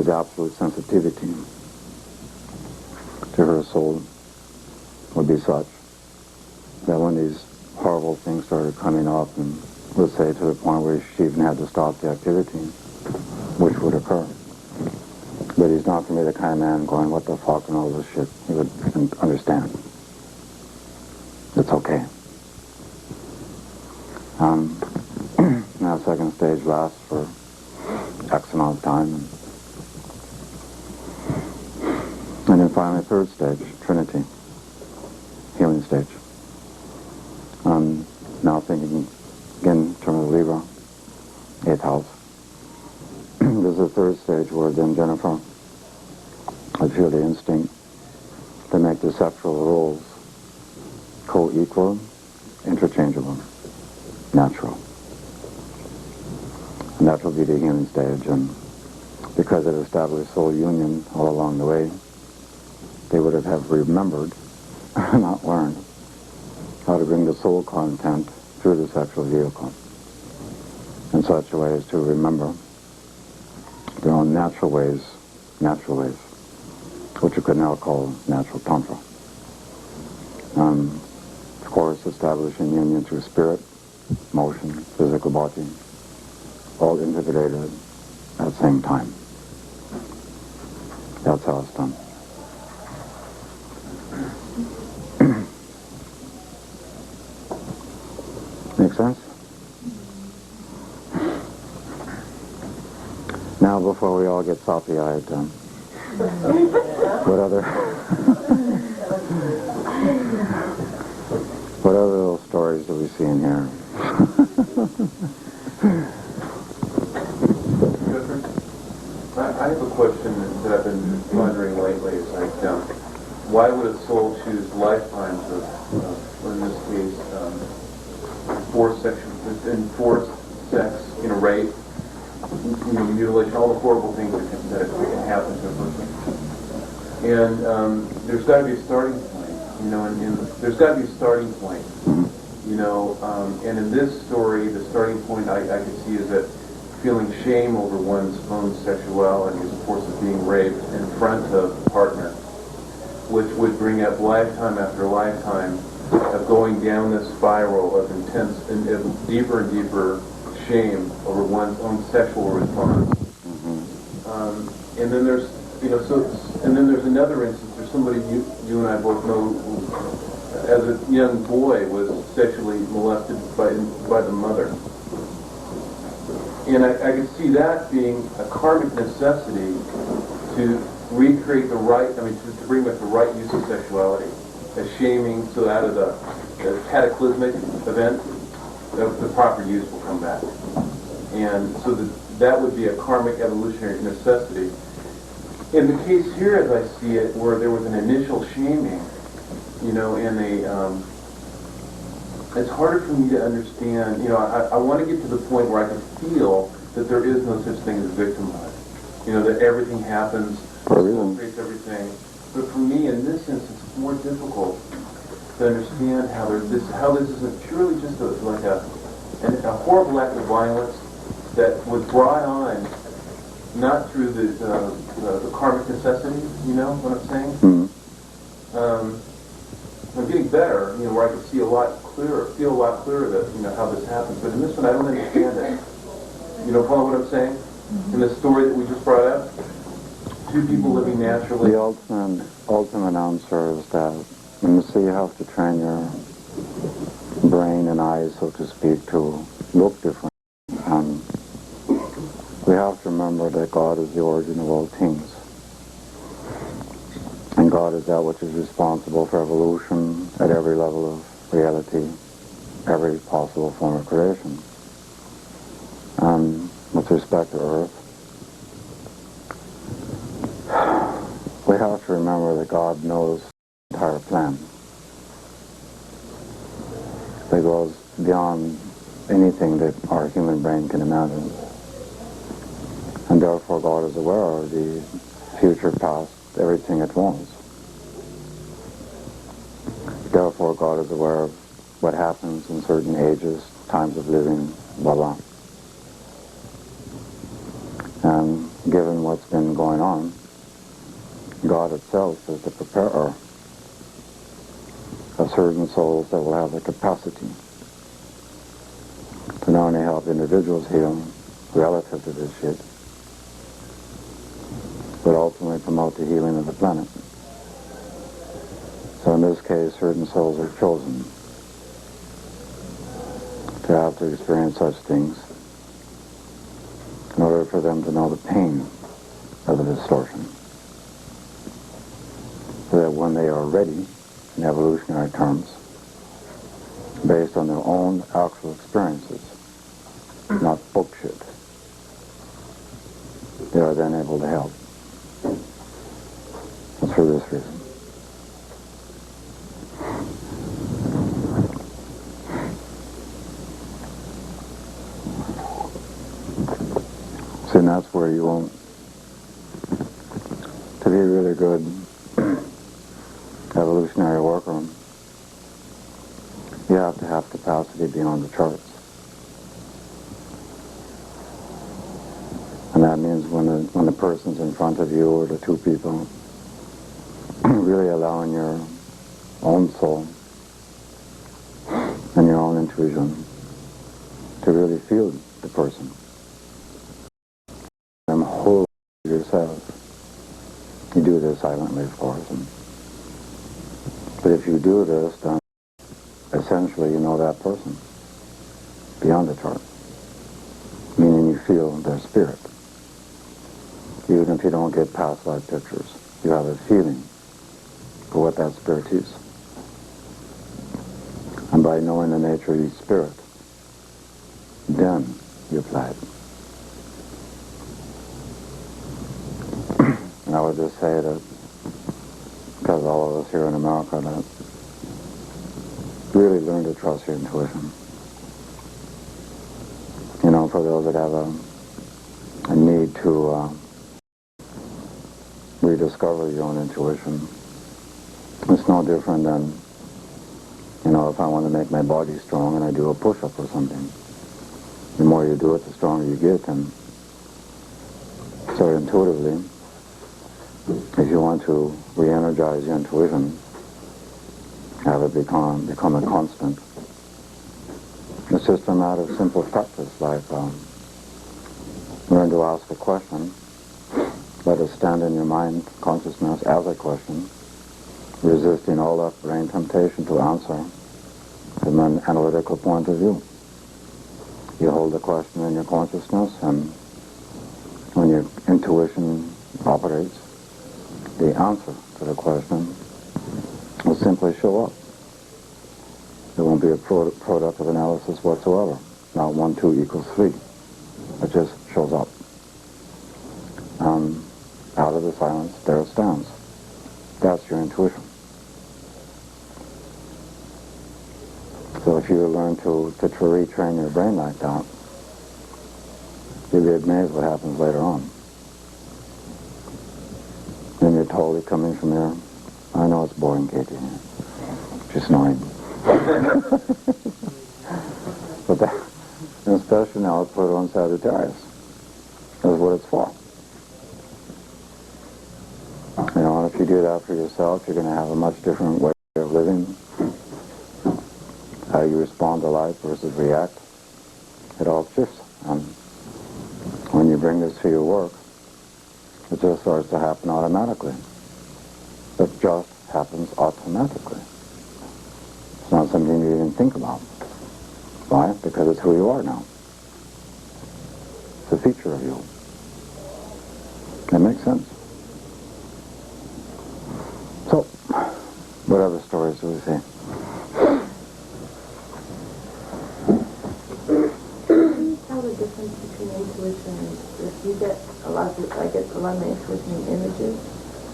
is absolute sensitivity to her soul would be such that when these horrible things started coming up, and let's say to the point where she even had to stop the activity, which would occur. But he's not going to be the kind of man going, what the fuck and all this shit. He would understand. It's okay. Now second stage lasts for X amount of time. And then finally third stage, Trinity, healing stage. Now thinking again in terms of Libra, 8th house. This is the third stage where then Jennifer would feel the instinct to make the sexual roles co-equal, interchangeable, natural. And that will be the healing stage. And because it established soul union all along the way, they would have remembered, not learned, how to bring the soul content through the sexual vehicle in such a way as to remember their own natural ways, which you could now call natural tantra. Of course, establishing union through spirit, motion, physical body, all integrated at the same time. That's how it's done. Make sense? Now, before we all get soppy-eyed, what other little stories do we see in here? I have a question that I've been wondering lately. It's like, why would a soul choose lifetimes of in this case, forced sex, rape, mutilation, all the horrible things that can happen to a person. And there's got to be a starting point, and there's got to be a starting point, and in this story, the starting point I could see is that feeling shame over one's own sexuality as a force of being raped in front of the partner, which would bring up lifetime after lifetime of going down this spiral of intense and deeper and deeper shame over one's own sexual response. And then there's, and then there's another instance. There's somebody you and I both know who, as a young boy, was sexually molested by the mother. And I could see that being a karmic necessity to recreate the right, to bring back the right use of sexuality, as shaming, so out of the cataclysmic event, the proper use will come back. And so that would be a karmic evolutionary necessity. In the case here, as I see it, where there was an initial shaming, it's harder for me to understand. I want to get to the point where I can feel that there is no such thing as victimhood. That everything happens, creates everything. But for me, in this instance, it's more difficult to understand how this isn't purely just a horrible act of violence that was brought on not through the karmic necessity, you know what I'm saying? I'm getting better, where I can see a lot clearer, feel a lot clearer that, how this happens. But in this one, I don't understand it. Follow what I'm saying? In the story that we just brought up, two people living naturally. The ultimate answer is that, you have to train your brain and eyes, so to speak, to look different. And we have to remember that God is the origin of all things. And God is that which is responsible for evolution at every level of reality, every possible form of creation. And with respect to Earth, we have to remember that God knows the entire plan. That goes beyond anything that our human brain can imagine. And therefore God is aware of the future, past, everything at once. Therefore God is aware of what happens in certain ages, times of living, blah blah. And given what's been going on, God itself is the preparer of certain souls that will have the capacity to not only help individuals heal relative to this shit, but ultimately promote the healing of the planet. So in this case, certain souls are chosen to have to experience such things in order for them to know the pain of the distortion. So that when they are ready, in evolutionary terms, based on their own actual experiences, not bullshit, they are then able to help. It's for this reason. So and that's where you won't, to be a really good evolutionary worker, you have to have capacity beyond the charts. And that means when the person's in front of you, or the two people, really allowing your own soul and your own intuition to really feel the person. Them whole yourself. You do this silently, of course. But if you do this, then essentially you know that person beyond the chart. Meaning you feel their spirit. Even if you don't get past life pictures, you have a feeling for what that spirit is. And by knowing the nature of each spirit, then you apply it. And I would just say that, because all of us here in America, that really learn to trust your intuition. You know, for those that have a need to rediscover your own intuition, it's no different than, you know, if I want to make my body strong and I do a push-up or something. The more you do it, the stronger you get. And so intuitively, if you want to re-energize your intuition, have it become a constant, it's just a matter of simple practice, like learn to ask a question, let it stand in your mind, consciousness as a question, resisting all that brain temptation to answer from an analytical point of view. You hold the question in your consciousness, and when your intuition operates, the answer to the question will simply show up. There won't be a product of analysis whatsoever. Not 1, 2 equals 3. It just shows up. Out of the silence, there it stands. That's your intuition. So if you learn to retrain your brain like that, you'll be amazed what happens later on. And you're totally coming from here. I know it's boring, Katie. She's snoring. But that, and especially now with Pluto and Sagittarius, is what it's for. You know, and if you do that for yourself, you're going to have a much different way of living. How you respond to life versus react, it all shifts. And when you bring this to your work, it just starts to happen automatically. It just happens automatically. It's not something you even think about. Why? Because it's who you are now. It's a feature of you. That makes sense? So, what other stories do we see? Tell the difference between intuition and if you get a lot of, I get a lot of my intuition in images.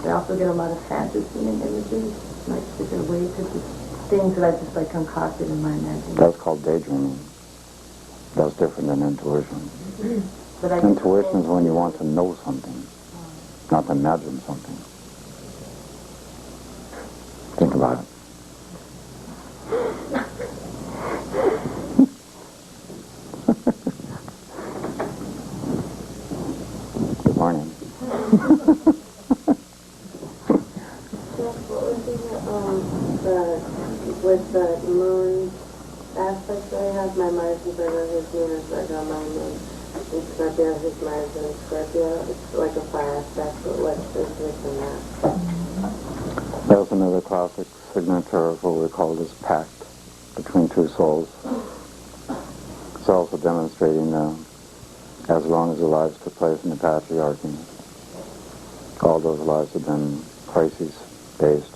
I also get a lot of fantasy in images, like particular ways to just things that I just like concocted in my imagination. That's called daydreaming. That's different than intuition. But I Intuition is when you want to know something, not to imagine something. Think about it. Good morning. With the moon aspects that I have, my Mars is right on his moon is right on my moon. In Scorpio, his Mars is in Scorpio. It's like a fire aspect, but what's this and that? That's another classic signature of what we call this pact between two souls. It's also demonstrating as long as the lives took place in the patriarchy, all those lives have been crises-based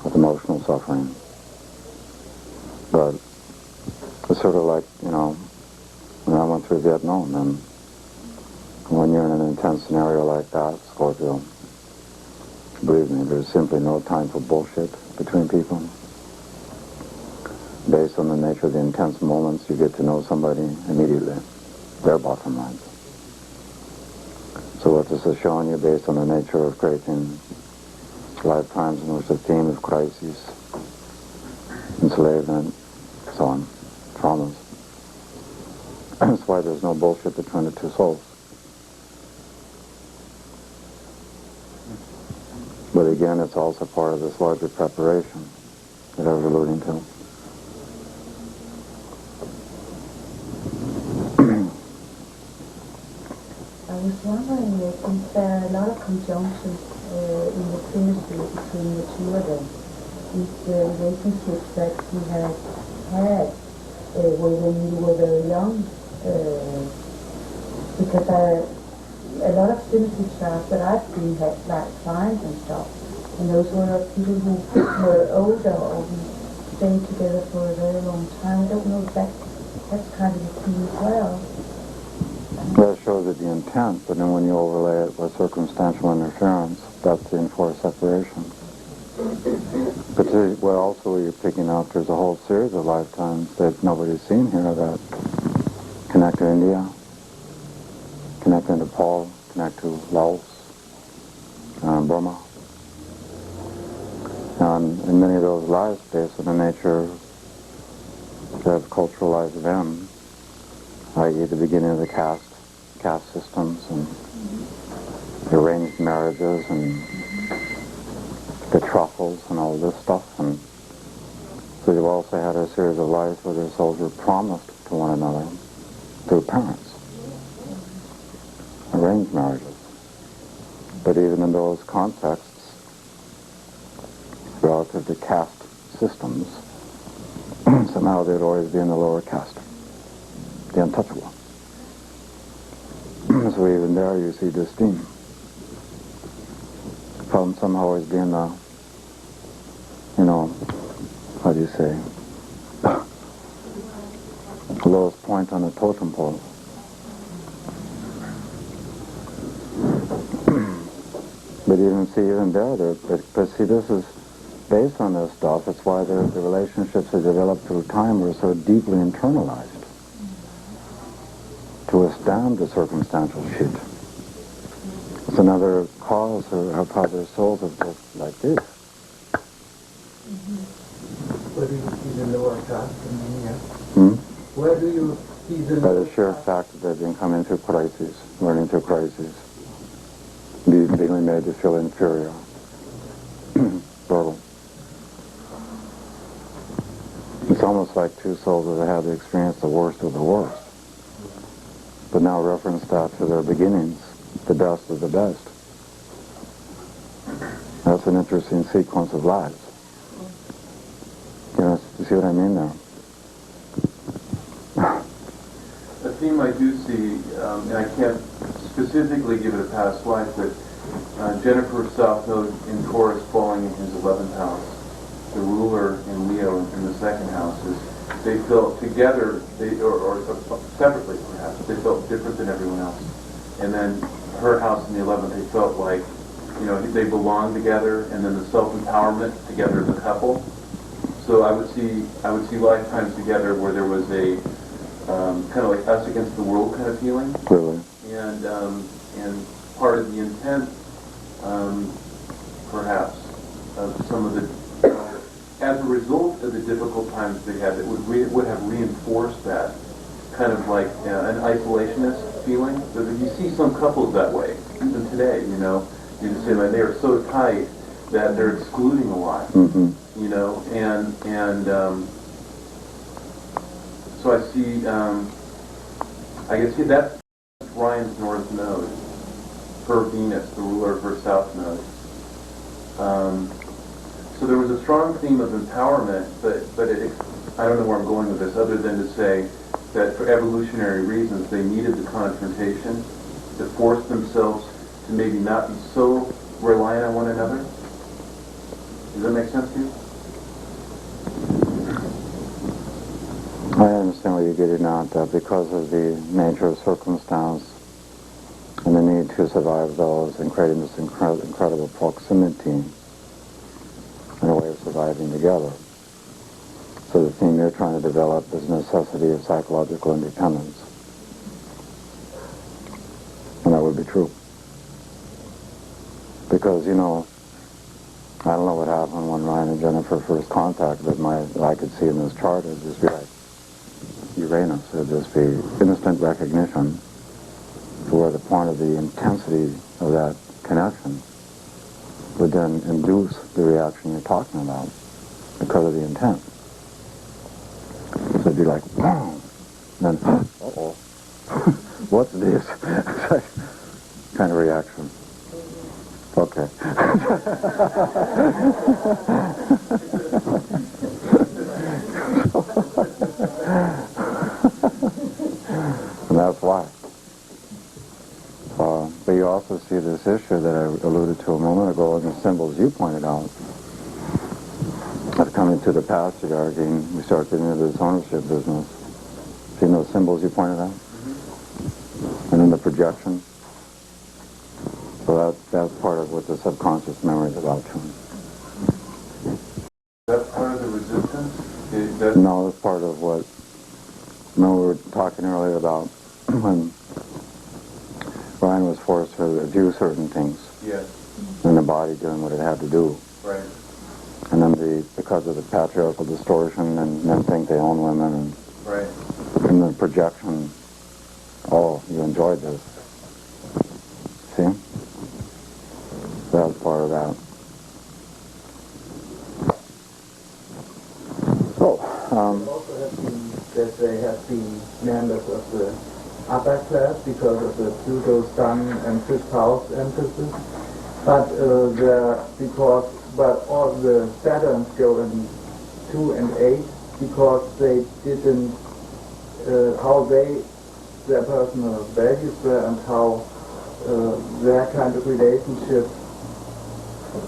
with emotional suffering. But it's sort of like, you know, when I went through Vietnam, and when you're in an intense scenario like that, Scorpio, believe me, there's simply no time for bullshit between people. Based on the nature of the intense moments, you get to know somebody immediately, their bottom lines. So what this is showing you, based on the nature of creating lifetimes in which the theme of crises, enslavement, so on, traumas. That's why there's no bullshit between the two souls. But again, it's also part of this larger preparation that I was alluding to. I was wondering, since there are a lot of conjunctions in the trinity between the two of them, these relationships that you have had when you were very young, because a lot of trinity charts that I've seen had like signs and stuff, and those were people who were older or who stayed together for a very long time. I don't know if that's kind of the key as well. That shows it the intent, but then when you overlay it with circumstantial interference, that's the enforced separation. But what also you're picking up, there's a whole series of lifetimes that nobody's seen here that connect to India, connect to Nepal, connect to Laos, Burma. And in many of those lives, based on the nature of culturalized them, i.e. the beginning of the caste systems and the arranged marriages and the truffles and all this stuff. And so you've also had a series of lives where their souls were promised to one another through parents. Arranged marriages. But even in those contexts, relative to caste systems, somehow they'd always be in the lower caste, the untouchable. So even there you see disdain. From somehow always being the, you know, how do you say, the lowest point on the totem pole. But even there, but see, this is based on this stuff. It's why the relationships that develop through time were so deeply internalized to withstand the circumstantial shit. It's another cause of how their souls have just like this. past and many years. Hmm? Where do you see the... By the sheer fact that they've been coming through crises, learning through crises, being made to feel inferior. Brutal. It's almost like two souls that have had to experience the worst of the worst, but now reference that to their beginnings, the best of the best. That's an interesting sequence of lives. You see what I mean there? A theme I do see, and I can't specifically give it a past life, but Jennifer's South Node in Taurus falling in his 11th house, the ruler in Leo in the 2nd house, is they felt together, or separately perhaps, they felt different than everyone else. And then her house in the 11th, they felt like, they belonged together, and then the self-empowerment together as a couple. So I would see lifetimes together where there was a kind of like us against the world kind of feeling. Really? And part of the intent, perhaps, of some of the, as a result of the difficult times they had, it would have reinforced that kind of like an isolationist feeling. You see some couples that way, even today, you just say like they are so tight that they're excluding a lot, Mm-hmm. and so I see, I guess that's Ryan's north node, her Venus, the ruler of her south node. So there was a strong theme of empowerment, but I don't know where I'm going with this, other than to say that for evolutionary reasons they needed the confrontation to force themselves to maybe not be so reliant on one another. Does that make sense to you? I understand what you're getting at, that because of the nature of circumstance and the need to survive those and creating this incredible proximity and a way of surviving together. So the theme you're trying to develop is necessity of psychological independence. And that would be true. Because, I don't know what happened when Ryan and Jennifer first contacted, but I could see in this chart, it'd just be like Uranus. It'd just be instant recognition to where the point of the intensity of that connection would then induce the reaction you're talking about because of the intent. So it'd be like, boom, and then, uh-oh, what's this? Kind of reaction. Okay. And that's why. But you also see this issue that I alluded to a moment ago in the symbols you pointed out. Of coming to the patriarchy, and we start getting into this ownership business. See those symbols you pointed out? Mm-hmm. And then the projection. So that's part of what the subconscious memory is about too. That's part of the resistance? No, that's part of what... No, we were talking earlier about when Ryan was forced to do certain things. Yes. And the body doing what it had to do. Right. And then because of the patriarchal distortion, and men think they own women, and right. And the projection, oh, you enjoyed this. See? That was part of that. You also have seen that they have been members of the upper class because of the Pluto, Sun, and 5th house emphasis. But all the Saturns go in 2 and 8 because they didn't, how their personal values were and how their kind of relationship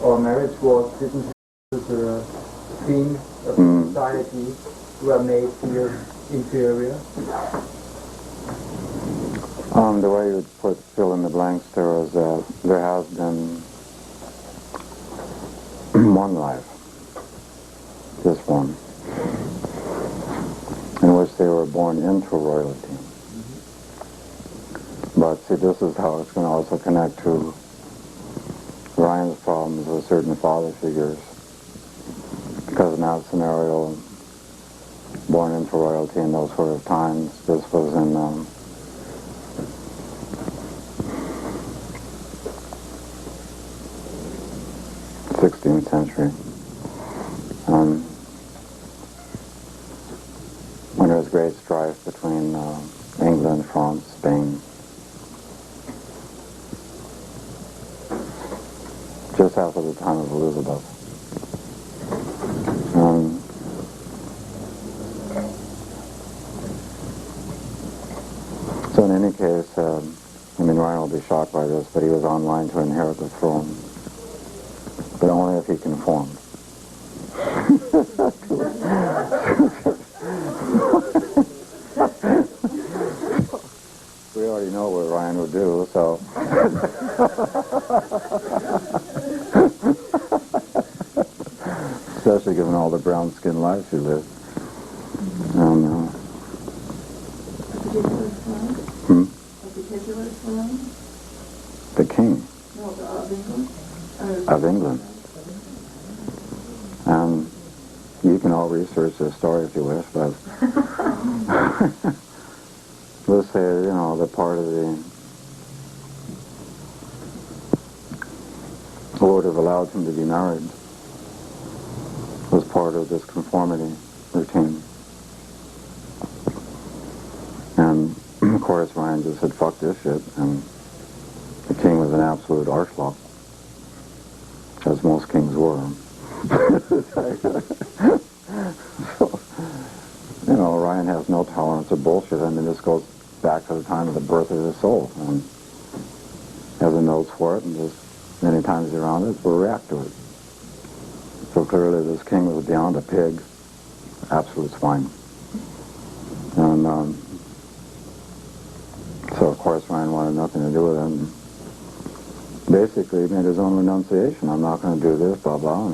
or marriage was didn't have the theme of society were made feel inferior. The way you would fill in the blanks there is that there has been one life, just one, in which they were born into royalty. But see, this is how it's going to also connect to Ryan's problems with certain father figures. Because in that scenario, born into royalty in those sort of times. This was in 16th century. When there was great strife between England, France, Spain. Just after the time of Elizabeth. So in any case, I mean, Ryan will be shocked by this, but he was online to inherit the throne. But only if he conformed. We already know what Ryan would do, so... Especially given all the brown-skinned lives he lived. The king. No, of England? Of England. You can all research this story if you wish, but let's say, you know, the part of the Lord have allowed him to be married was part of this conformity routine. And of course Ryan just said, fuck this shit, and the king was an absolute arschloch, as most kings were. So, you know, Ryan has no tolerance of bullshit. I mean, this goes back to the time of the birth of his soul, and has a nose for it, and just many times around it will react to it. So clearly this king was beyond a pig, absolute swine. And so of course Ryan wanted nothing to do with it, and basically made his own renunciation. I'm not going to do this, blah, blah.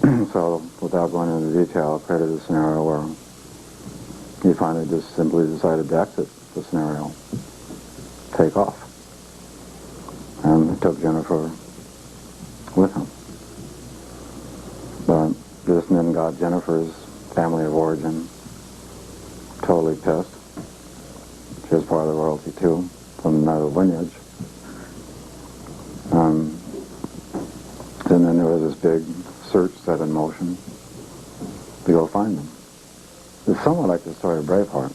And so, without going into detail, I created a scenario where he finally just simply decided to exit the scenario, take off. And he took Jennifer with him. But this then got Jennifer's family of origin totally pissed. She was part of the royalty too, from another lineage. And then there was this big search set in motion to go find them. It's somewhat like the story of Braveheart.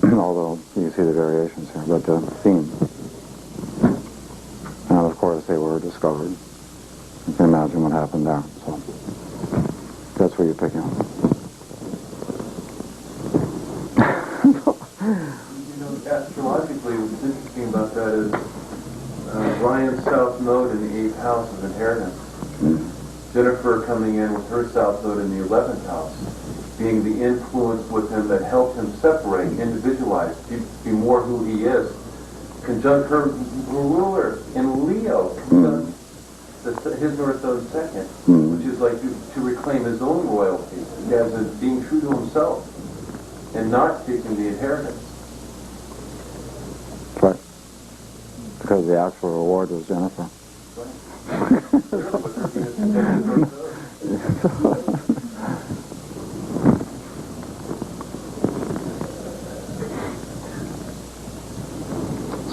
Although you see the variations here, but the theme. And of course they were discovered. You can imagine what happened there. So that's where you pick up. Astrologically, what's interesting about that is Ryan's south node in the 8th house of inheritance. Jennifer coming in with her south node in the 11th house, being the influence with him that helped him separate, individualize, be more who he is. Conjunct her ruler in Leo, his North Node second, which is like to reclaim his own royalty, as being true to himself and not seeking the inheritance. Right. Because the actual reward was Jennifer.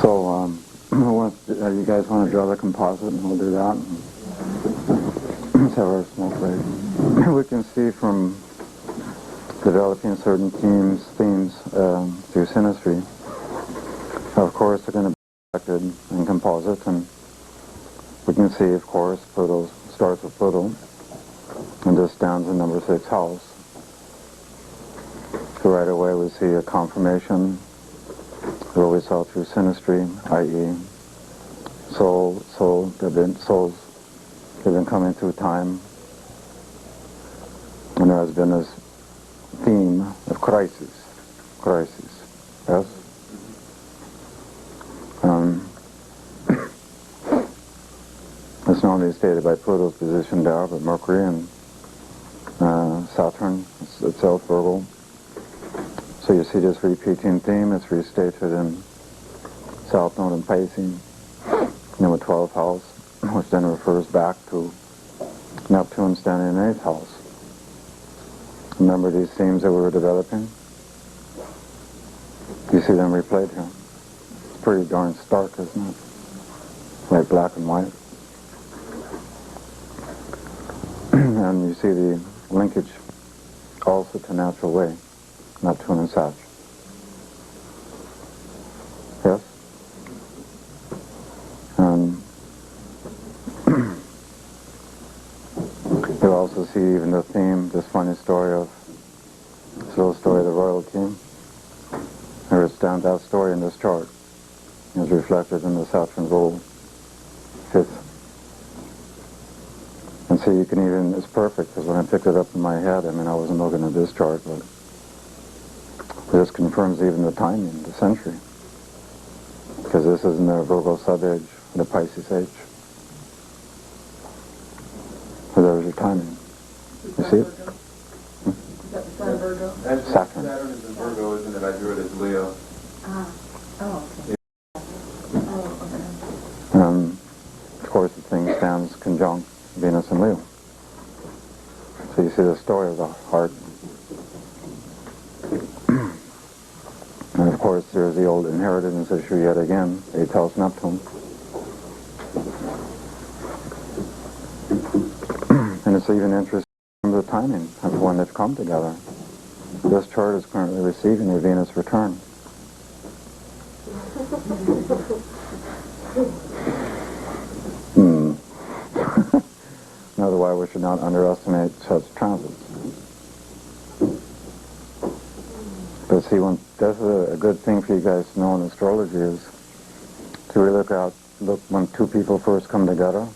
So, you guys want to draw the composite, and we'll do that. Let's have our smoke break. We can see from developing certain themes through synastry. Of course, they're going to be reflected in composites, and we can see, of course, Pluto starts with Pluto, and this stands in number 6 house. So right away we see a confirmation where we saw through synastry, i.e. souls have been coming through time, and there has been this theme of crisis, yes? It's normally stated by Pluto's position there, but Mercury and Saturn itself, Virgo. So you see this repeating theme. It's restated in South Node and Pisces, number 12th house, which then refers back to Neptune standing in 8th house. Remember these themes that we were developing? You see them replayed here. It's pretty darn stark, isn't it? Like black and white. And you see the linkage also to natural way, Neptune and Sag. Yes? You also see even the theme, this funny story of, this little story of the royalty. There stands that story in this chart. It's reflected in the Saturn rule 5th. And so you can even, it's perfect, because when I picked it up in my head, I mean, I wasn't looking at this chart, but this confirms even the timing, the century. Because this is in the Virgo sub-age, the Pisces age. So there's your timing. You see it? Is that the sun Virgo? Saturn. Saturn is in Virgo, isn't it? I drew it as Leo. Okay. Of course, the thing stands conjunct Venus and Leo. So you see the story of the heart. And of course, there's the old inheritance issue yet again, 8th house Neptune. And it's even interesting the timing of when they've come together. This chart is currently receiving a Venus return. Otherwise, we should not underestimate such transits. But see, that's a good thing for you guys to know in astrology is to really look when two people first come together,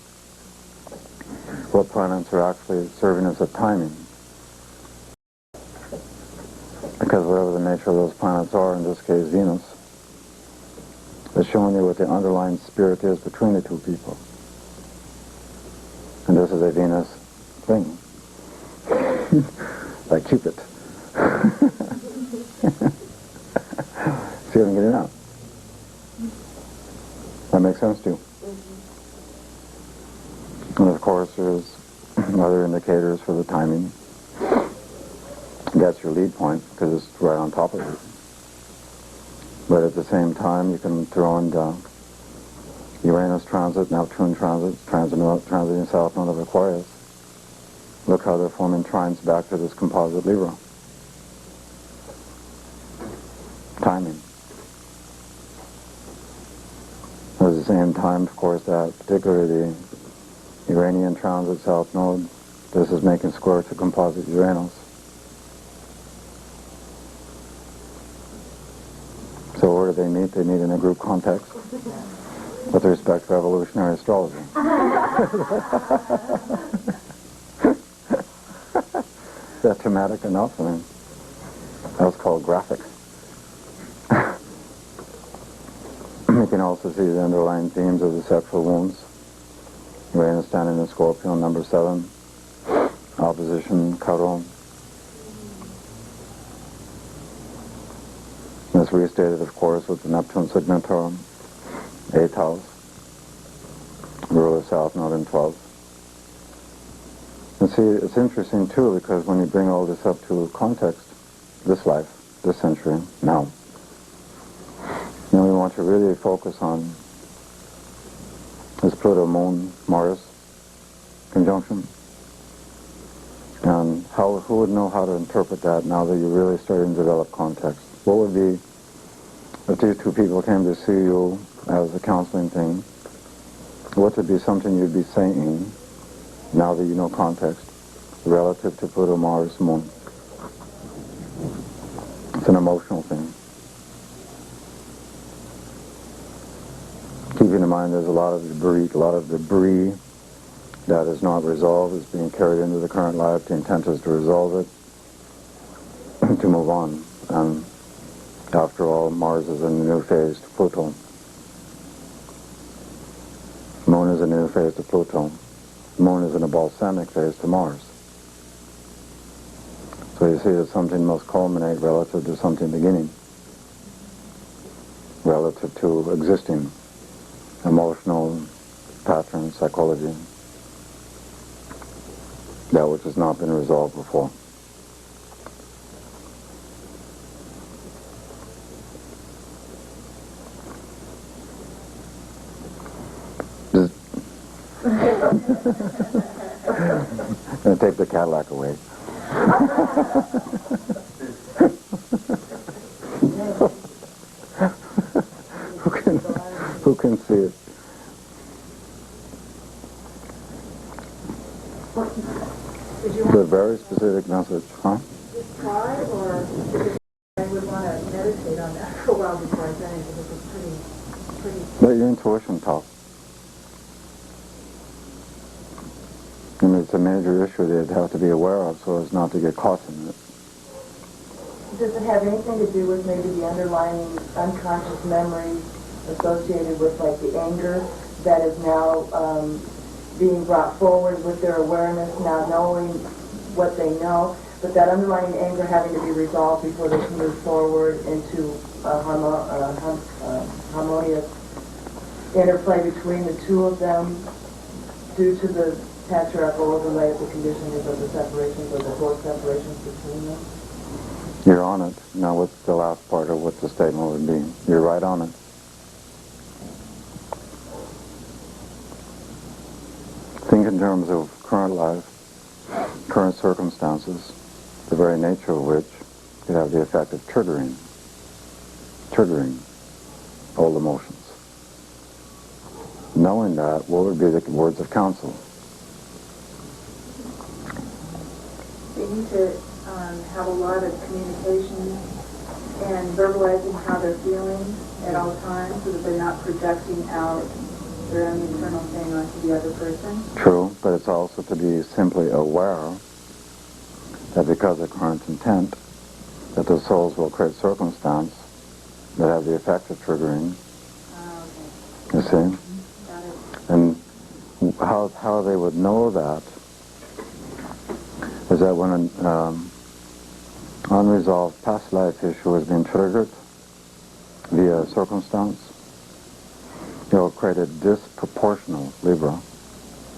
what planets are actually serving as a timing. Because whatever the nature of those planets are, in this case Venus, is showing you what the underlying spirit is between the two people. And this is a Venus thing. Like Cupid. See what I'm getting at? That makes sense to you? And of course there's other indicators for the timing. That's your lead point, because it's right on top of it. But at the same time, you can throw in Uranus transit, Neptune transiting south node of Aquarius. Look how they're forming trines back to this composite Libra. Timing. At the same time, of course, that particularly the Uranian transit south node, this is making square to composite Uranus. So where do they meet? They meet in a group context with respect to evolutionary astrology. Is that thematic enough? I mean, that's called graphic. You can also see the underlying themes of the sexual wounds. Uranus standing in Scorpio, number 7. Opposition, cuddle. It's restated, of course, with the Neptune signature, 8th house, ruler south node in 12th. And see, it's interesting too, because when you bring all this up to context, this life, this century, now, we want to really focus on this Pluto, Moon, Mars conjunction. And who would know how to interpret that now that you're really starting to develop context? What would be, if these two people came to see you as a counseling thing, what would be something you'd be saying now that you know context relative to Pluto, Mars, Moon? It's an emotional thing. Keeping in mind there's a lot of debris that is not resolved, is being carried into the current life. The intent is to resolve it, to move on. And after all, Mars is in a new phase to Pluto. Moon is in a new phase to Pluto. Moon is in a balsamic phase to Mars. So you see that something must culminate relative to something beginning, relative to existing emotional pattern, psychology. that which has not been resolved before. Gonna take the Cadillac away. Who can see it? It's a very specific message, huh? Just try, or I would want to meditate on that for a while before I finish, because it's pretty. Let your intuition talk. I mean, it's a major issue that you'd have to be aware of so as not to get caught in it. Does it have anything to do with maybe the underlying unconscious memories associated with, like, the anger that is now being brought forward with their awareness, now knowing what they know, but that underlying anger having to be resolved before they can move forward into a harmonious interplay between the two of them due to the patriarchal overlay of the conditionings of the separations or the forced separations between them? You're on it. Now what's the last part of what the statement would be? You're right on it. Think in terms of current life, current circumstances, the very nature of which could have the effect of triggering old emotions. Knowing that, what would be the words of counsel? They need to have a lot of communication and verbalizing how they're feeling at all times so that they're not projecting out their own internal thing onto the other person. True, but it's also to be simply aware that because of current intent, that the souls will create circumstance that have the effect of triggering. Okay. You see? Got it. And how they would know that is that when an unresolved past life issue has been triggered via circumstance, it will create a disproportional Libra.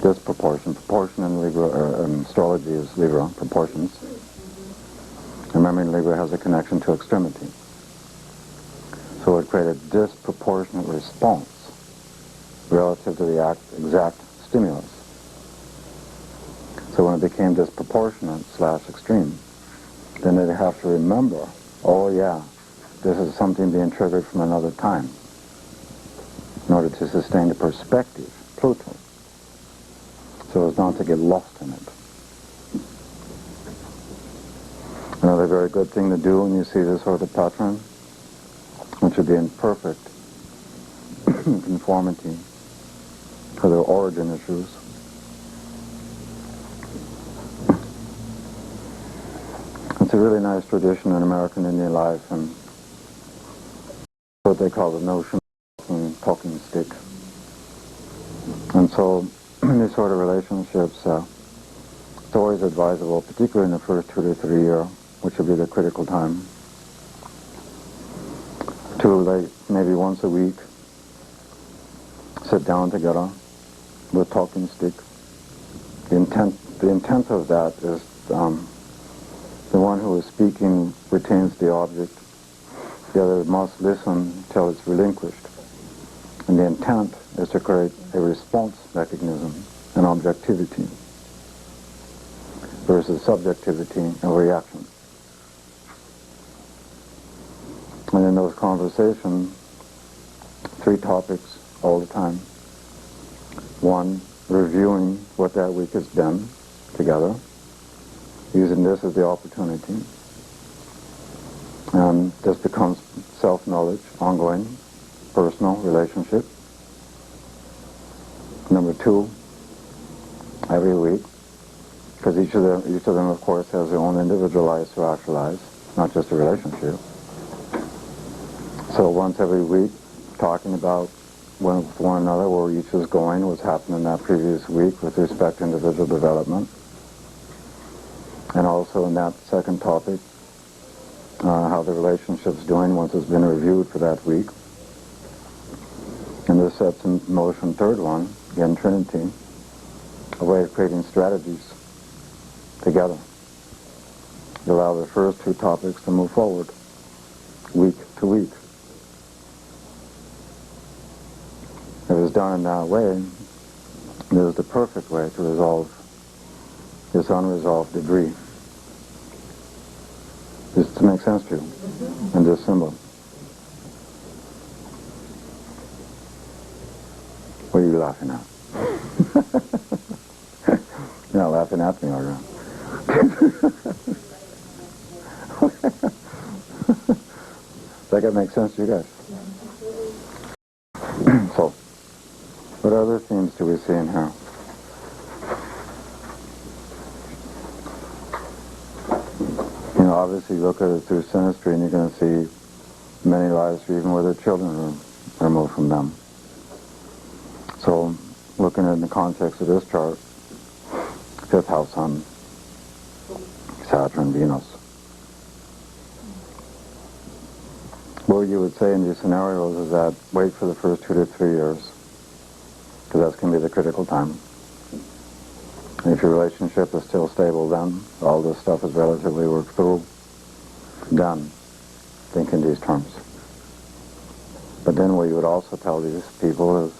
Proportion in Libra, astrology is Libra, proportions. Remembering Libra has a connection to extremity. So it would create a disproportionate response relative to the exact stimulus. So when it became disproportionate / extreme, then they'd have to remember, oh yeah, this is something being triggered from another time, in order to sustain the perspective, Pluto, so as not to get lost in it. Another very good thing to do when you see this sort of pattern, which would be in perfect conformity to their origin issues, it's a really nice tradition in American Indian life, and what they call the notion of talking stick. And so in these sort of relationships, it's always advisable, particularly in the first 2 to 3 years, which would be the critical time, to, like, maybe once a week, sit down together with talking stick. The intent of that is the one who is speaking retains the object. The other must listen till it's relinquished. And the intent is to create a response mechanism, an objectivity, versus subjectivity and reaction. And in those conversations, 3 topics all the time. 1, reviewing what that week has been together, using this as the opportunity. And this becomes self-knowledge, ongoing, personal relationship. Number 2, every week, because each of them, of course, has their own individual lives to actualize, not just a relationship. So once every week, talking about with one another where each is going, what's happened in that previous week with respect to individual development. And also in that second topic, how the relationship's doing once it's been reviewed for that week. And this sets in motion third one, again Trinity, a way of creating strategies together. You allow the first two topics to move forward, week to week. If it's done in that way, it is the perfect way to resolve this unresolved debris. Does this make sense to you? And this symbol. What are you laughing at? You're not laughing at me, are you? Does that make sense to you guys? So, what other themes do we see in here? You know, obviously you look at it through synastry and you're going to see many lives even where their children are removed from them. So, looking in the context of this chart, 5th house sun, Saturn, Venus. What you would say in these scenarios is that wait for the first 2 to 3 years, because that's going to be the critical time. And if your relationship is still stable then, all this stuff is relatively worked through, then think in these terms. But then what you would also tell these people is,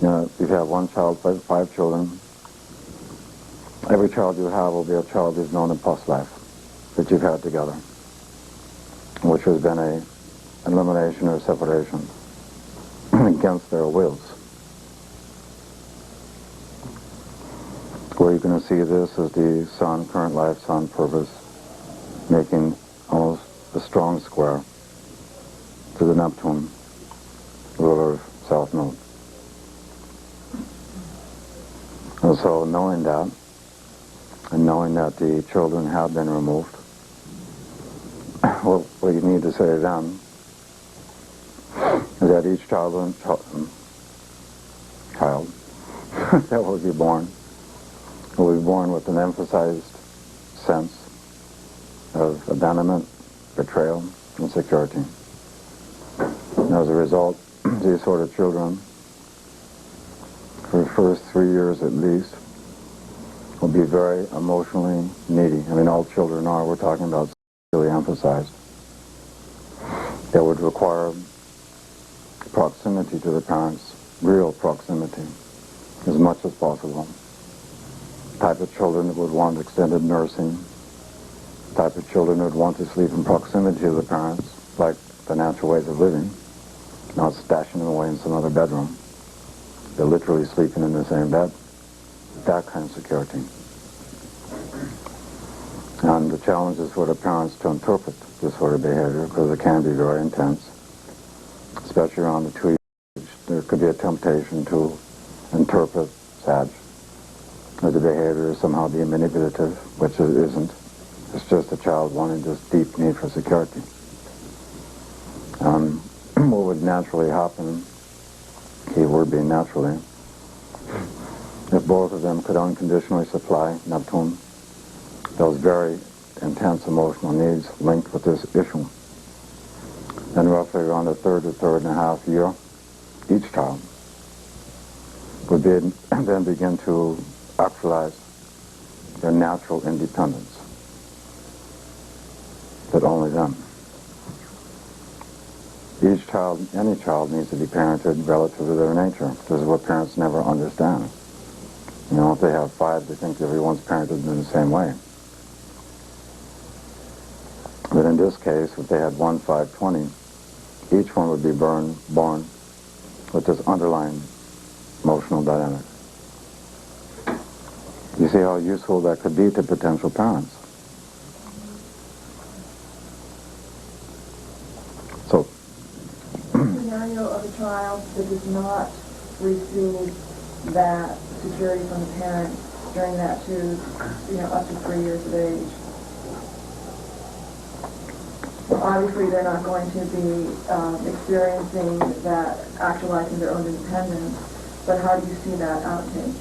you know, if you have one child, 5 children, every child you have will be a child you've known in past life, that you've had together, which has been a elimination or separation against their wills. Where you're going to see this is the sun, current life, sun, purpose, making almost a strong square to the Neptune, ruler of South Node. And so knowing that, and knowing that the children have been removed, well, what you need to say then is that each child that will be born with an emphasized sense of abandonment, betrayal, and security. And as a result, these sort of children, for the first 3 years at least, will be very emotionally needy. I mean, all children are. We're talking about really emphasized. That would require proximity to the parents, real proximity, as much as possible. Type of children that would want extended nursing. Type of children who would want to sleep in proximity to the parents, like the natural ways of living, not stashing them away in some other bedroom. They're literally sleeping in the same bed. That kind of security. And the challenge is for the parents to interpret this sort of behavior, because it can be very intense, especially around the 2 years age. There could be a temptation to interpret Sag as the behavior is somehow being manipulative, which it isn't. It's just a child wanting this deep need for security. What would naturally happen, keyword being naturally, if both of them could unconditionally supply Neptune those very intense emotional needs linked with this issue, then roughly around the third and a half year, each child would then begin to actualize their natural independence, but only them. Each child, any child, needs to be parented relative to their nature. This is what parents never understand. You know, if they have 5, they think everyone's parented in the same way. But in this case, if they had 1, 5, 20, each one would be born with this underlying emotional dynamic. You see how useful that could be to potential parents. So, scenario of a child that does not receive that security from the parents during that up to 3 years of age. Obviously, they're not going to be experiencing that, actualizing their own independence. But how do you see that outtake?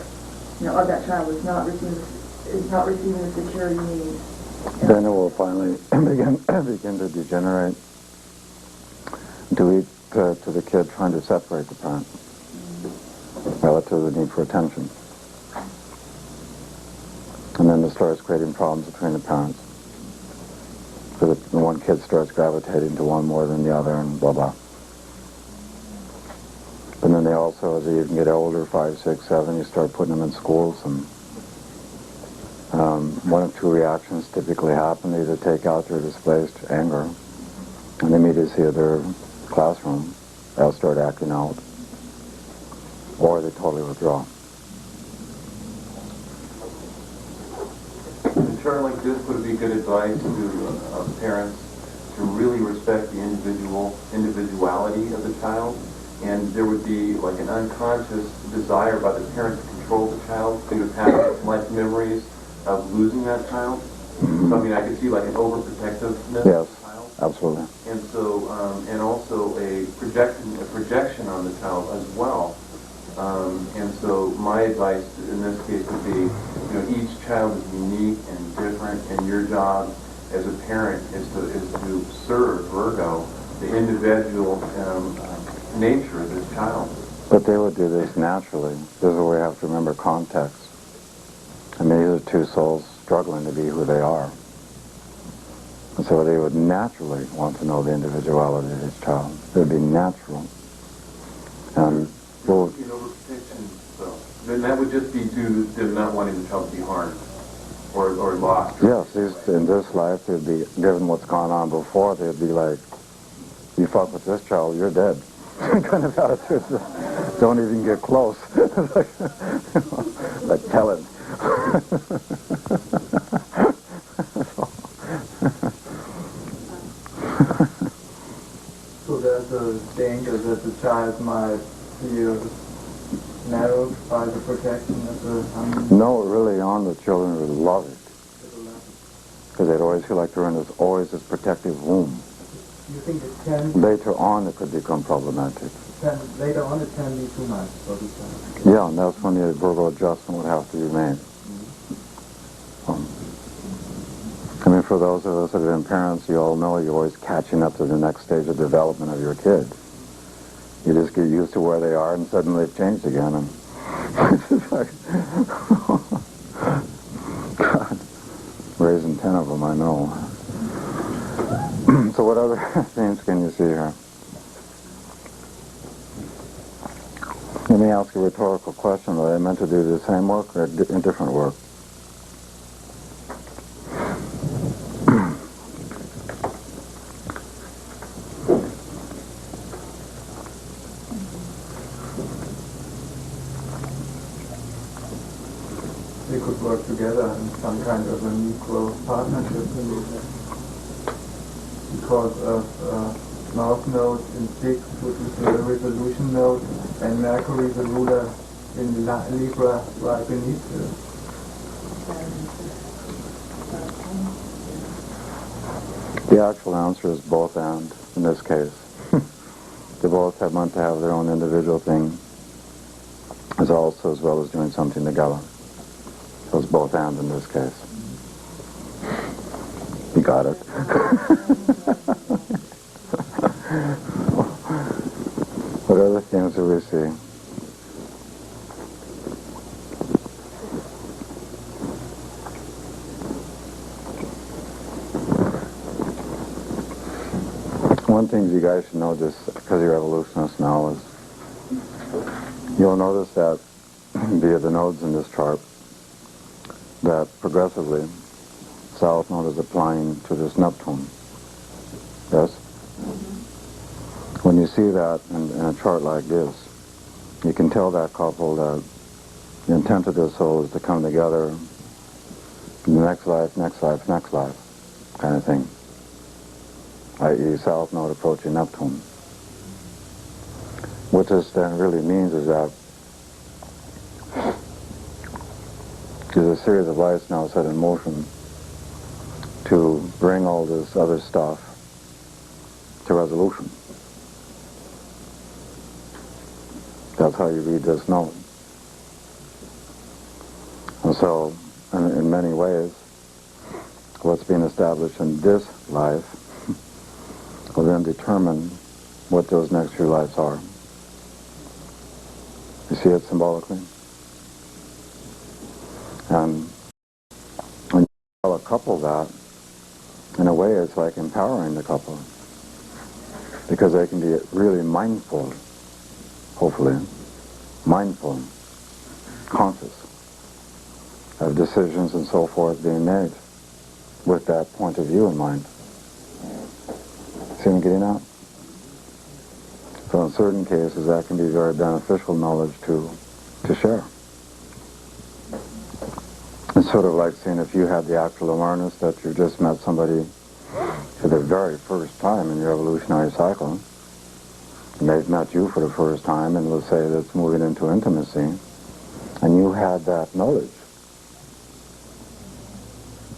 Of that child is not receiving the security needs. Then it will finally begin to degenerate to the kid trying to separate the parent relative to the need for attention. And then it starts creating problems between the parents. So the one kid starts gravitating to one more than the other, and blah, blah. And then they also, as they even get older, 5, 6, 7, you start putting them in schools, and one of two reactions typically happen. They either take out their displaced anger, and immediately see their classroom, they'll start acting out, or they totally withdraw. In turn like this, would it be good advice to parents to really respect the individuality of the child? And there would be like an unconscious desire by the parent to control the child due to past life memories of losing that child. Mm-hmm. So I mean, I could see like an overprotectiveness Yes, of the child. absolutely. And so, and also a projection on the child as well. And so my advice in this case would be, you know, each child is unique and different, and your job as a parent is to serve Virgo, the individual nature of this child. But they would do this naturally. This is where we have to remember context. I mean, these are two souls struggling to be who they are. And so they would naturally want to know the individuality of each child. It would be natural. And well, You know, overprotection, so then that would just be due to them not wanting the child to be harmed or lost. yes, in this life, they'd be, given what's gone on before, they'd be like, you fuck with this child, you're dead. Kind of attitude. Don't even get close. Like, tell him. So there's a danger that the child might feel narrowed by the protection of the... No, really on, the children would love it. Because they'd always feel like they're in always this protective womb. You think it can... Later on, it could become problematic. Later on, it can be too much for the child. Yeah, and that's when the Virgo adjustment would have to be made. I mean, for those of us that have been parents, you all know you're always catching up to the next stage of development of your kid. You just get used to where they are, and suddenly they've changed again. And it's just like, God, raising 10 of them, I know. So what other themes can you see here? Let me ask a rhetorical question. Are they meant to do the same work or different work? They could work together in some kind of an equal partnership. Because of North Node in 6, which is the resolution node, and Mercury, the ruler in Libra, right beneath it. The actual answer is both and, in this case. They both have meant to have their own individual thing, as well as doing something together. So it's both and in this case. You got it. What other things do we see? One thing you guys should know, just because you're evolutionists now, is you'll notice that via the nodes in this chart, that progressively South Node is applying to this Neptune. Yes? When you see that in a chart like this, you can tell that couple that the intent of their soul is to come together in the next life, kind of thing. I.e. South Node approaching Neptune. What this then really means is that there's a series of lights now set in motion to bring all this other stuff to resolution. That's how you read this note. And so, in many ways, what's being established in this life will then determine what those next few lives are. You see it symbolically? And tell a couple that, in a way it's like empowering the couple, because they can be really mindful, hopefully, mindful, conscious of decisions and so forth being made with that point of view in mind. See what I'm getting at? So in certain cases that can be very beneficial knowledge to share. It's sort of like saying if you had the actual awareness that you just met somebody for the very first time in your evolutionary cycle, and they've met you for the first time, and let's say that's moving into intimacy, and you had that knowledge.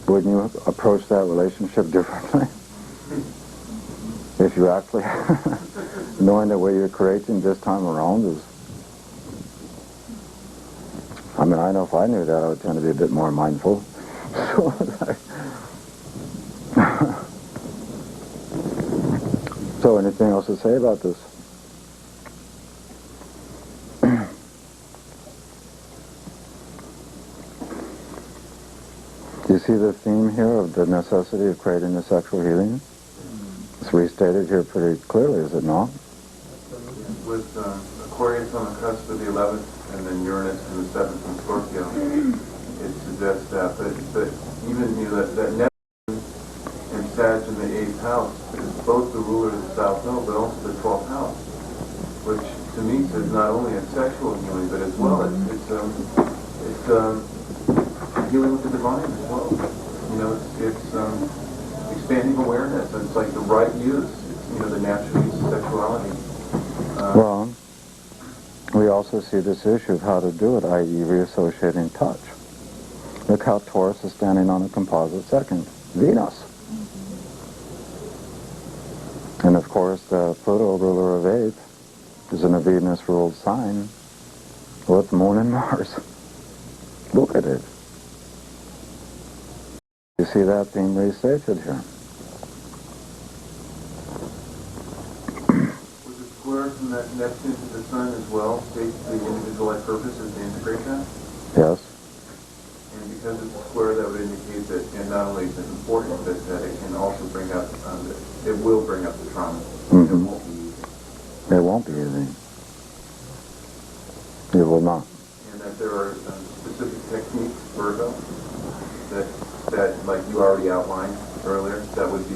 Wouldn't you approach that relationship differently? If you actually, knowing that what you're creating this time around is, I mean, I know if I knew that, I would tend to be a bit more mindful. So, anything else to say about this? Do you see the theme here of the necessity of creating a sexual healing? It's restated here pretty clearly, is it not? With Aquarius on the cusp of the 11th, and then Uranus in the 7th in Scorpio, it suggests that. But even, you know, that Neptune and Sag in the 8th house is both the ruler of the South Node, but also the 12th house, which to me says not only a sexual healing, but as well it's healing with the divine as well. You know, it's expanding awareness, and it's like the right use. It's, you know, the natural use of sexuality. Well, we also see this issue of how to do it, i.e. reassociating touch. Look how Taurus is standing on a composite second, Venus. And of course the Pluto, ruler of 8th, is in a Venus-ruled sign with Moon and Mars. Look at it. You see that theme restated here. Was it square from that Neptune to the Sun as well? State the individualized purpose is to integrate that? Yes. And because it's a square, that would indicate that, and not only is it important, but that it can also bring up, it will bring up the trauma. Mm-hmm. It won't be easy. It won't be easy. It will not. And that there are specific techniques, Virgo, that like you already outlined earlier, that would be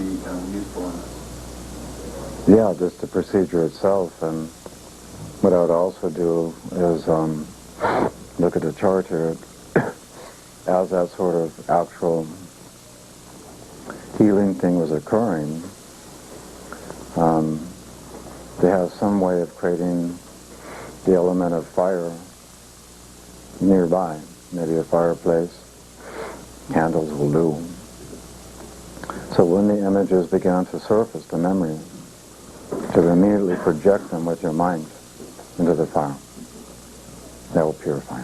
useful in this. Yeah, just the procedure itself. And what I would also do is look at the chart here. As that sort of actual healing thing was occurring, they have some way of creating the element of fire nearby, maybe a fireplace. Candles will do. So when the images began to surface, the memory, to immediately project them with your mind into the fire. That will purify.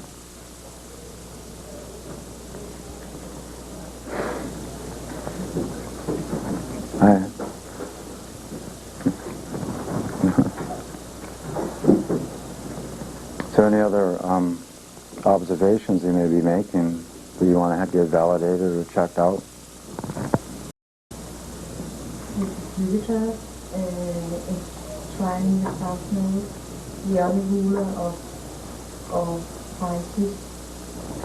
Is there any other observations you may be making that you want to get validated or checked out? Jupiter is trying the South Node, the other ruler of Pisces,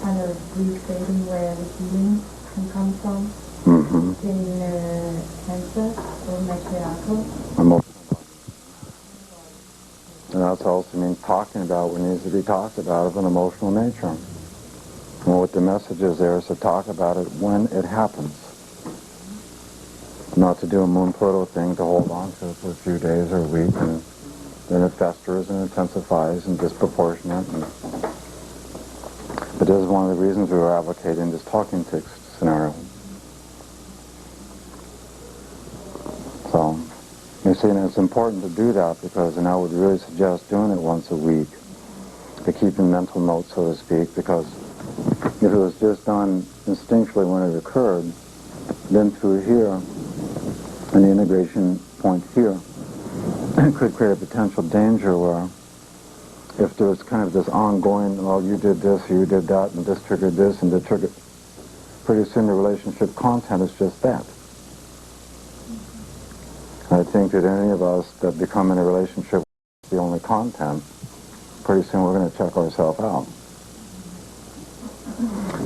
kind of restating where the healing can come from. Mm-hmm. In Cancer or matriarchal. I'm open. And that's also means talking about what needs to be talked about of an emotional nature. And what the message is there is to talk about it when it happens. Not to do a Moon Pluto thing to hold on to it for a few days or a week, and then it festers and intensifies and disproportionate. But this is one of the reasons we were advocating this talking tick scenario. So, you see, and it's important to do that because, and I would really suggest doing it once a week, to keep in mental notes, so to speak, because if it was just done instinctually when it occurred, then through here, and the integration point here, it could create a potential danger where if there was kind of this ongoing, well, you did this, you did that, and this triggered this, and this triggered, pretty soon the relationship content is just that. I think that any of us that become in a relationship with the only content, pretty soon we're going to check ourselves out.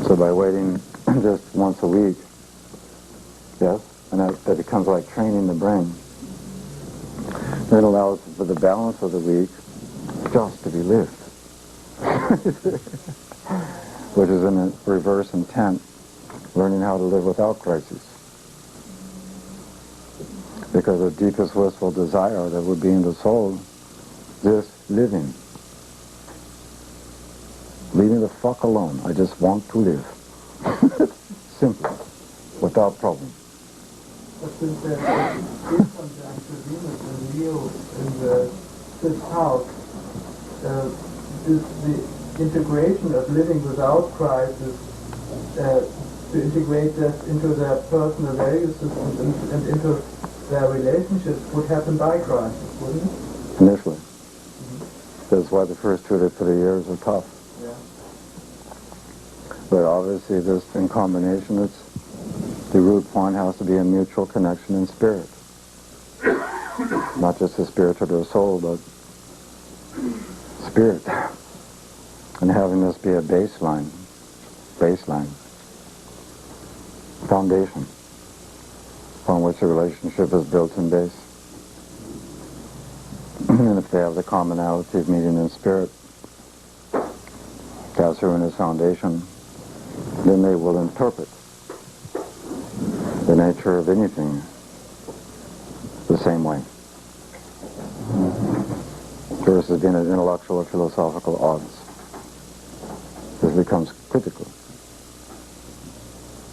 So by waiting just once a week, yes, and that becomes like training the brain. It allows for the balance of the week just to be lived. Which is in a reverse intent, learning how to live without crises. Because the deepest wistful desire that would be in the soul, just living. Leave me the fuck alone. I just want to live. Simply. Without problem. But since there is conjunct to Venus and Leo in the fifth house, is the integration of living without crisis to integrate that into their personal value systems and into their relationships would happen by crisis, wouldn't it? Initially. That's why the first 2 to 3 years are tough. Yeah. But obviously this, in combination, the root point has to be a mutual connection in spirit. Not just the spirit to their soul, but spirit. And having this be a baseline, foundation, upon which a relationship is built and based. And if they have the commonality of meeting in spirit, that's Ruina's foundation, then they will interpret the nature of anything the same way. Versus being an intellectual or philosophical odds. This becomes critical.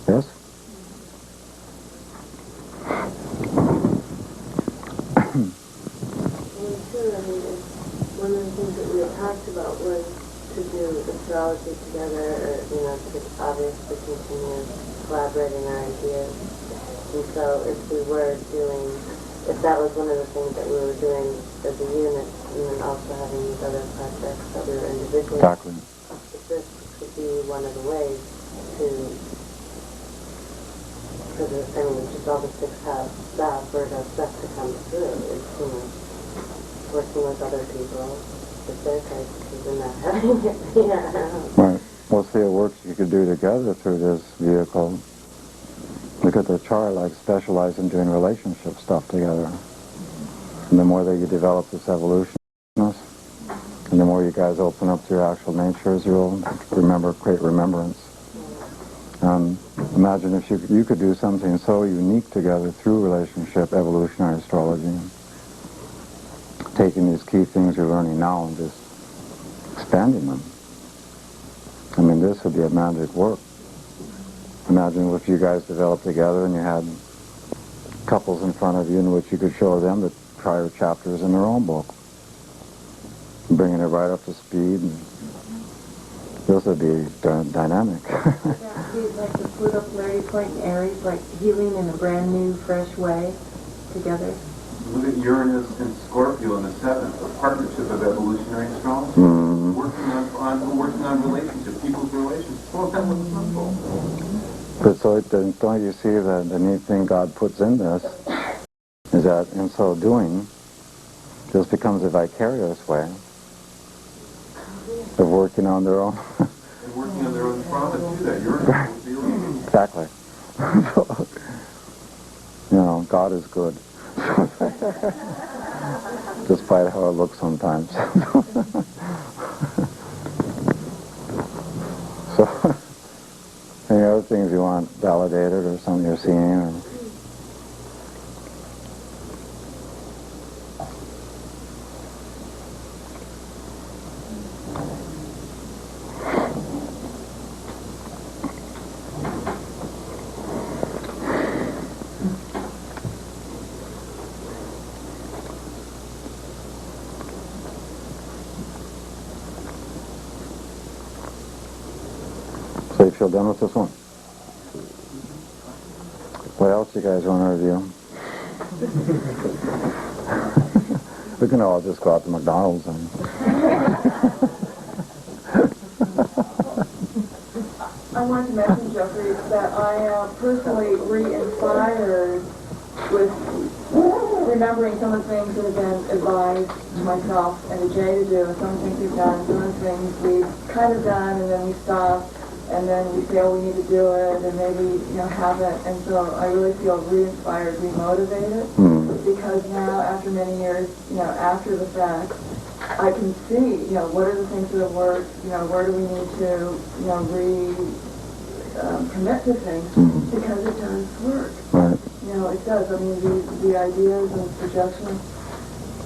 Yes? One of the things that we had talked about was to do astrology together, or, to obviously continue collaborating our ideas. And so if that was one of the things that we were doing as a unit, and then also having these other projects that we were individually, Exactly. if this could be one of the ways to, because just all the sixth house stuff, or the stuff to come through, is, working with other people, with their crises, and not having it be our own. Right. Well, see, it works you could do together through this vehicle. Because the chart like specialize in doing relationship stuff together. And the more that you develop this evolution, and the more you guys open up to your actual natures, you'll create remembrance. Imagine if you could do something so unique together through relationship, evolutionary astrology. Taking these key things you're learning now and just expanding them. I mean, this would be a magic work. Imagine if you guys developed together and you had couples in front of you in which you could show them the prior chapters in their own book. Bringing it right up to speed. And this would be dynamic. Yeah, he's like the Pluto polarity point in Aries, like healing in a brand new, fresh way together. Look at Uranus and Scorpio in the 7th, a partnership of evolutionary astrology. Mm-hmm. Working on relationships, people's relationships. Well, that was simple. But so don't you see that the neat thing God puts in this is that in so doing, this becomes a vicarious way of working on their own. And working on their own trauma too, that Uranus will be Exactly. God is good. Despite how it looks sometimes. So, any other things you want validated or something you're seeing? Or so you feel done with this one? What else you guys want to review? We can all just go out to McDonald's and... On wanted to mention, Jeffrey, that I am personally re-inspired with remembering some of the things that have been advised to myself and to Jay to do, and some of the things we've done, some of the things we've kind of done, and then we stop, and then we say, oh, we need to do it, and maybe, haven't. And so I really feel re-inspired, re-motivated, because now, after many years, after the fact, I can see, what are the things that have worked, where do we need to, commit to things, because it does work. Right. It does. I mean, the ideas and suggestions,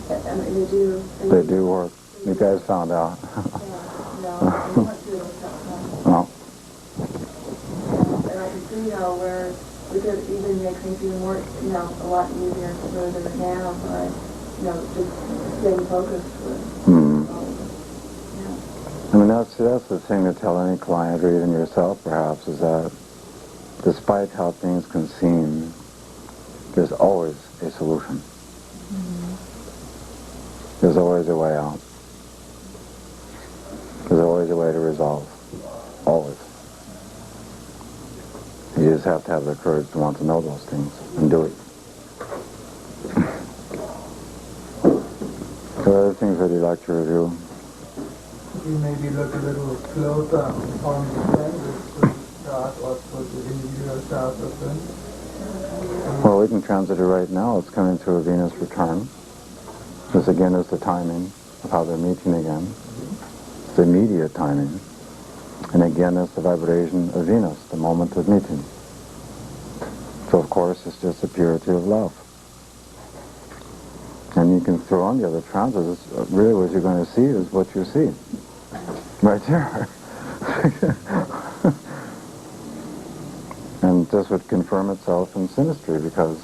I mean, they do. They do work. You guys found out. No. And I can see how where we could even make things even more, a lot easier and smoother now by, just staying focused with. I mean, that's the thing to tell any client, or even yourself perhaps, is that despite how things can seem, there's always a solution. There's always a way out. There's always a way to resolve. Always. You just have to have the courage to want to know those things and do it. What other things would you like to review? You maybe look a little closer on the transit chart or put the individual chart of them. Well, we can transit it right now. It's coming through a Venus return. This again is the timing of how they're meeting again. It's the immediate timing. And again, it's the vibration of Venus, the moment of meeting. So, of course, it's just the purity of love. And you can throw on the other transits. Really what you're going to see is what you see. Right here. And this would confirm itself in synastry, because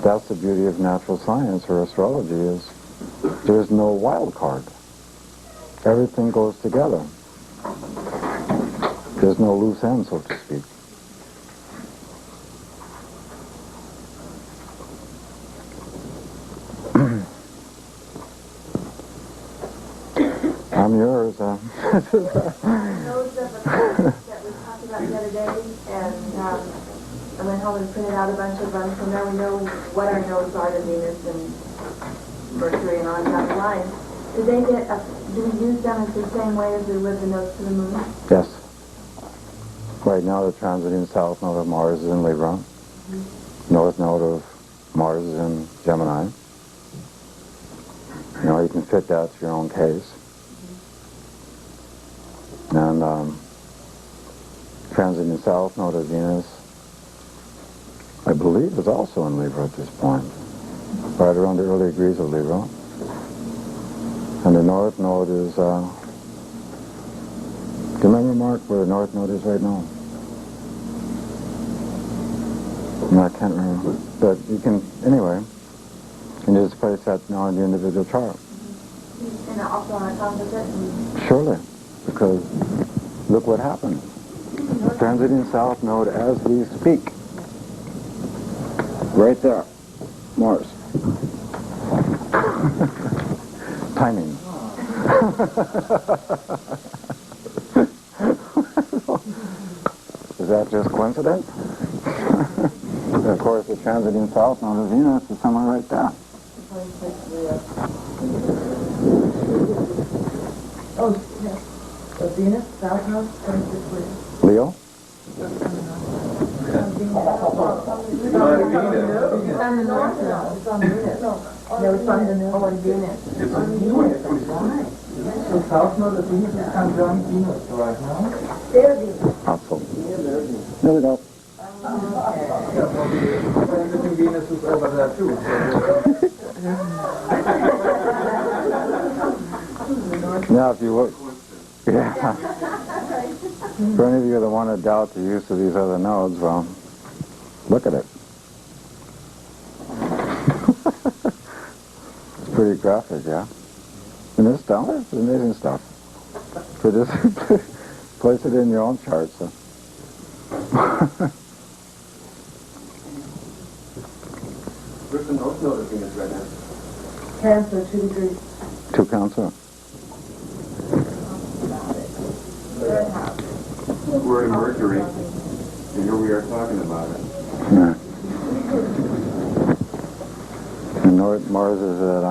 that's the beauty of natural science or astrology, is there's no wild card. Everything goes together. There's no loose end, so to speak. I'm yours. Those of the that we talked about the other day, and went home and printed out a bunch of them, so now we know what our nodes are to Venus and Mercury and on down the line. Do we use them in the same way as we would the nodes to the moon? Yes. Right now the transiting south node of Mars is in Libra. North node of Mars is in Gemini. You can fit that to your own case. And transiting south node of Venus, I believe, is also in Libra at this point, right around the early degrees of Libra. And the north node is, do you remember, Mark, where the north node is right now? No, I can't remember. But you can, anyway, you can just place that now in the individual chart. And also on top of it? Surely, because look what happened. Transiting south node as we speak. Right there. Mars. Timing. Is that just coincidence? Of course, the transiting south node of Venus is somewhere right there. Oh, yes. So Venus, South Node, 26 Leo? It's on the North Node. It's on Venus. No, it's on the North. Oh, on Venus. It's on Venus. So South Node of Venus is conjunct Venus right now. There Venus. Awesome. There we go. Yeah, well, the transiting Venus is over there too. Now, if you look, yeah. For any of you that want to doubt the use of these other nodes, well, look at it. It's pretty graphic, yeah? And this stuff, it's amazing stuff. So just place it in your own chart, so. Where's the north node of Venus right now? Cancer, 2 degrees. 2 Cancer. Third house. We're in Mercury, and here we are talking about it. Yeah. And Mars is at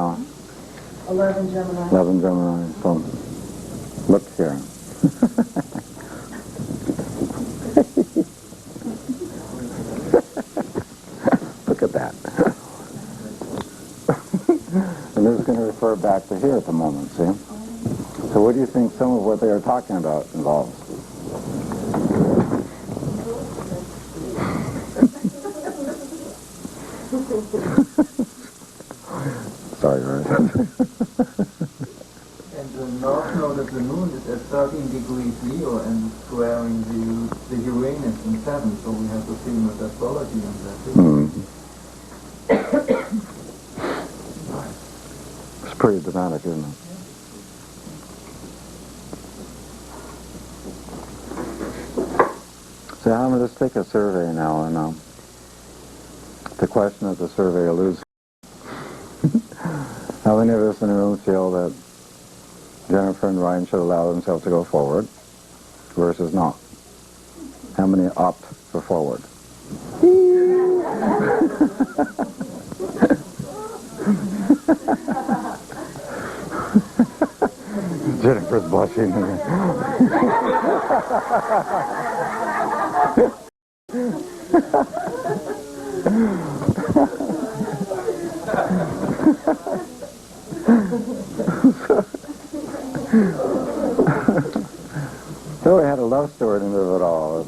11 Gemini. 11 Gemini. So look here. Look at that. And this is going to refer back to here at the moment, see? So what do you think some of what they are talking about involves? Sorry, right? And the North Node of the Moon is at 13 degrees Leo and squaring the Uranus in 7, so we have the theme of astrology on that too. It's pretty dramatic, isn't it? So I'm going to take a survey now, and the question that the survey alludes to. How many of us in the room feel that Jennifer and Ryan should allow themselves to go forward versus not? How many opt for forward? Jennifer's blushing. So we had a love story in the middle of it all.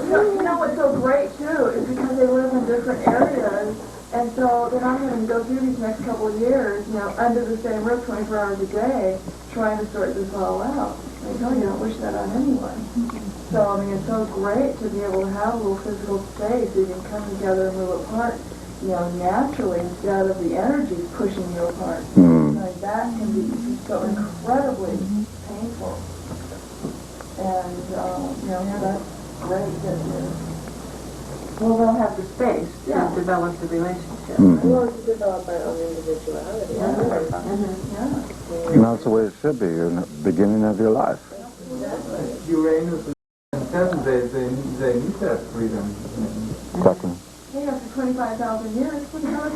You know what's so great too is because they live in different areas, and so they're not going to go through these next couple of years, you know, under the same roof 24 hours a day, trying to sort this all out. I know you don't wish that on anyone. So I mean, it's so great to be able to have a little physical space so you can come together and move apart, you know, naturally instead of the energies pushing you apart. Like that can be so incredibly painful. And you know, that's great that well, they'll have the space to develop the relationship. Well, to develop our own individuality. Yeah. And that's the way it should be in the beginning of your life. Uranus and 7, they need that freedom. Exactly. Hey, after 25,000 years, what the hell is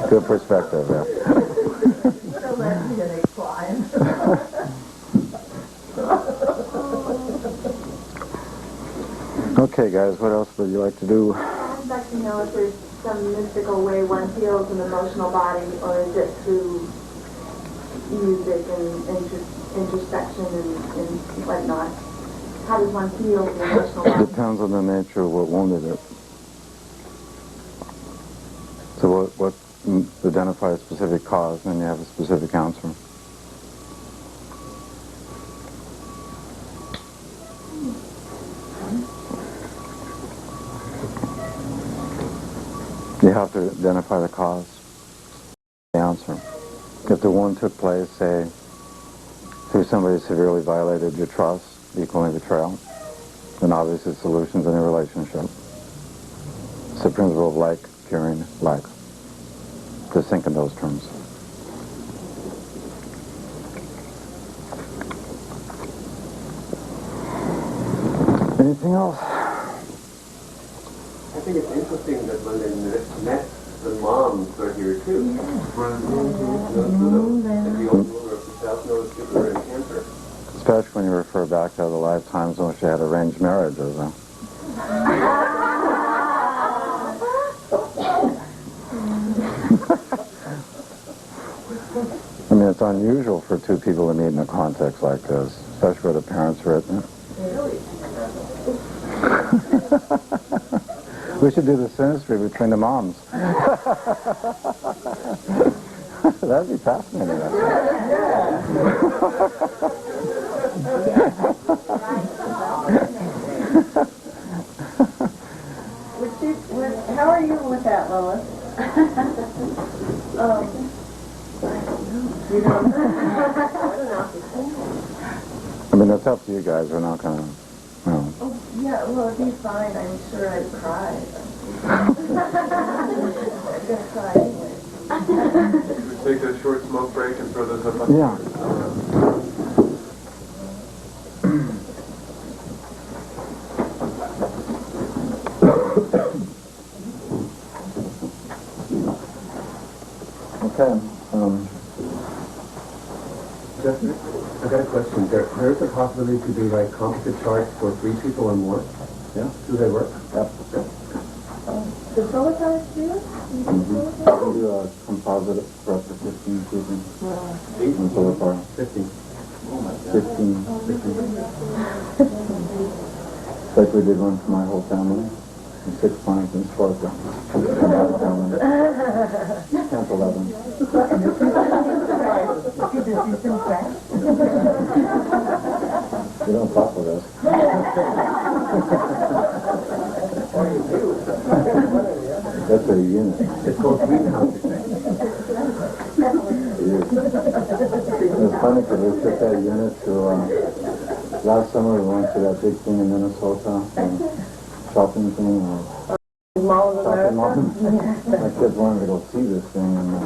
Good perspective, yeah. Okay, guys, what else would you like to do? I'd like to know if there's some mystical way one heals an emotional body, or is it through music and introspection and whatnot? How does one heal the emotional body? Depends on the nature of what wounded it. So what identify a specific cause, and then you have a specific answer. You have to identify the cause, the answer. If the wound took place, say, through somebody severely violated your trust, equaling betrayal, then obviously solutions in a relationship. It's the principle of like curing like. To think in those terms. Anything else? I think it's interesting that when they met, the moms are here too. And the old ruler of the South Node, Jupiter and Cancer. Especially when you refer back to other lifetimes in which you had arranged marriages. Huh? I mean, it's unusual for two people to meet in a context like this, especially where the parents are written it. We should do the synastry between the moms. That'd be fascinating. How are you with that, Lois? You don't know? I mean, it's up to you guys. We're not going to No. Oh, yeah, well, it'd be fine. I'm sure I'd cry. I'm gonna cry anyway. Should we take a short smoke break and throw those up on Yeah. Okay. Justin, I've got a question. There's a possibility to do like composite charts for 3 people or more? Yeah. Do they work? Yep. The solar cards do it? We do a composite for up to 15 people. And so far, 15. 15. Like we did one for my whole family. And 6 planets in Scorpio. Another family. 10th, 11. You don't fuck with us. That's a unit. It's called greenhouse effect. It's funny because we took that unit to, last summer we went to that big thing in Minnesota, shopping thing, Mall of shopping mall. America. My kids wanted to go see this thing, and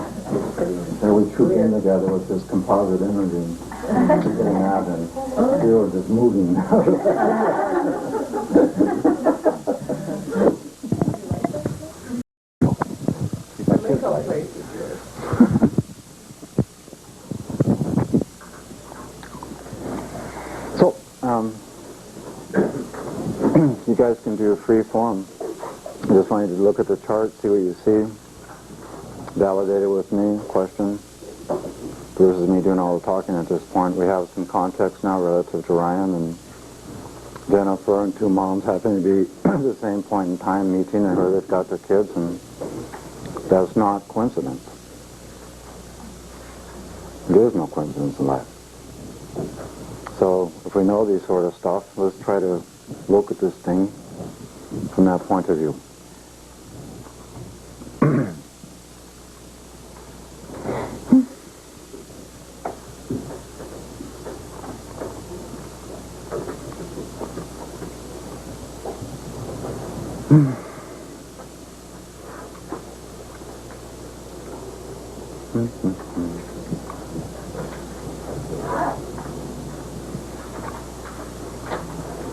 there we trooped in together with this composite energy, getting out, and we were just moving. So, you guys can do a free form. I just want you to look at the chart, see what you see, validate it with me, question. This is me doing all the talking at this point. We have some context now relative to Ryan and Jennifer, and 2 moms happen to be at the same point in time meeting, and where they've got their kids, and that's not coincidence. There is no coincidence in life. So if we know these sort of stuff, let's try to look at this thing from that point of view.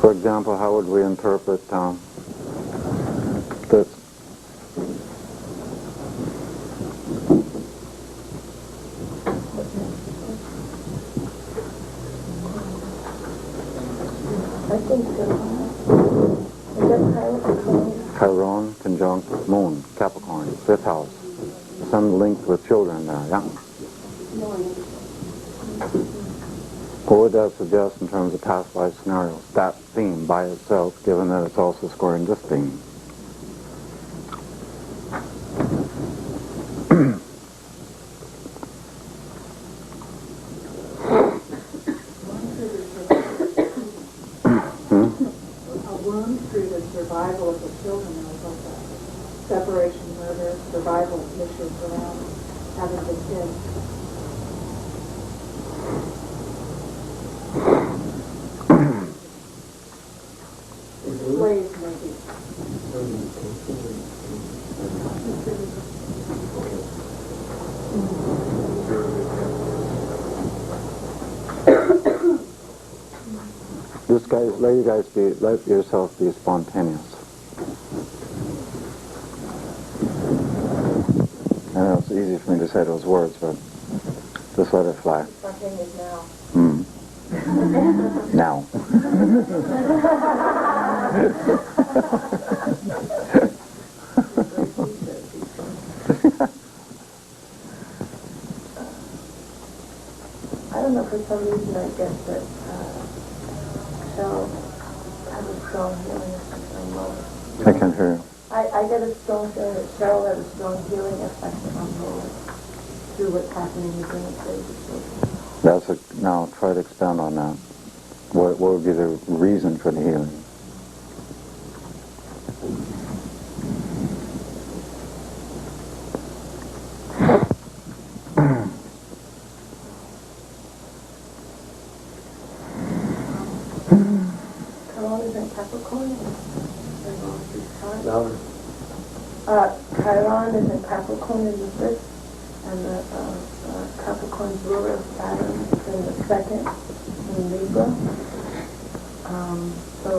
For example, how would we interpret this? I think Chiron conjunct Moon, Capricorn, 5th house. Sun linked with children there, yeah? What would that suggest in terms of past life scenarios? That theme by itself, given that it's also scoring this theme. A wound through the survival of the children. There was like a separation, murder, survival issues around having the kids. Slaves, maybe. Just guys, let yourself be spontaneous. I know it's easy for me to say those words, but just let it fly. Spontaneous now. Now. I don't know, for some reason I guess that Cheryl has a strong healing effect on Lois. I can't hear you. I get a strong feeling that Cheryl has a strong healing effect on Lois through what's happening within the children. Now try to expound on that. What would be the reason for the healing? Carol is Capricorn. They're going through chart. Louder. Chiron is in Capricorn in the 5th, and the Capricorn's ruler Saturn is in the 2nd in Libra. So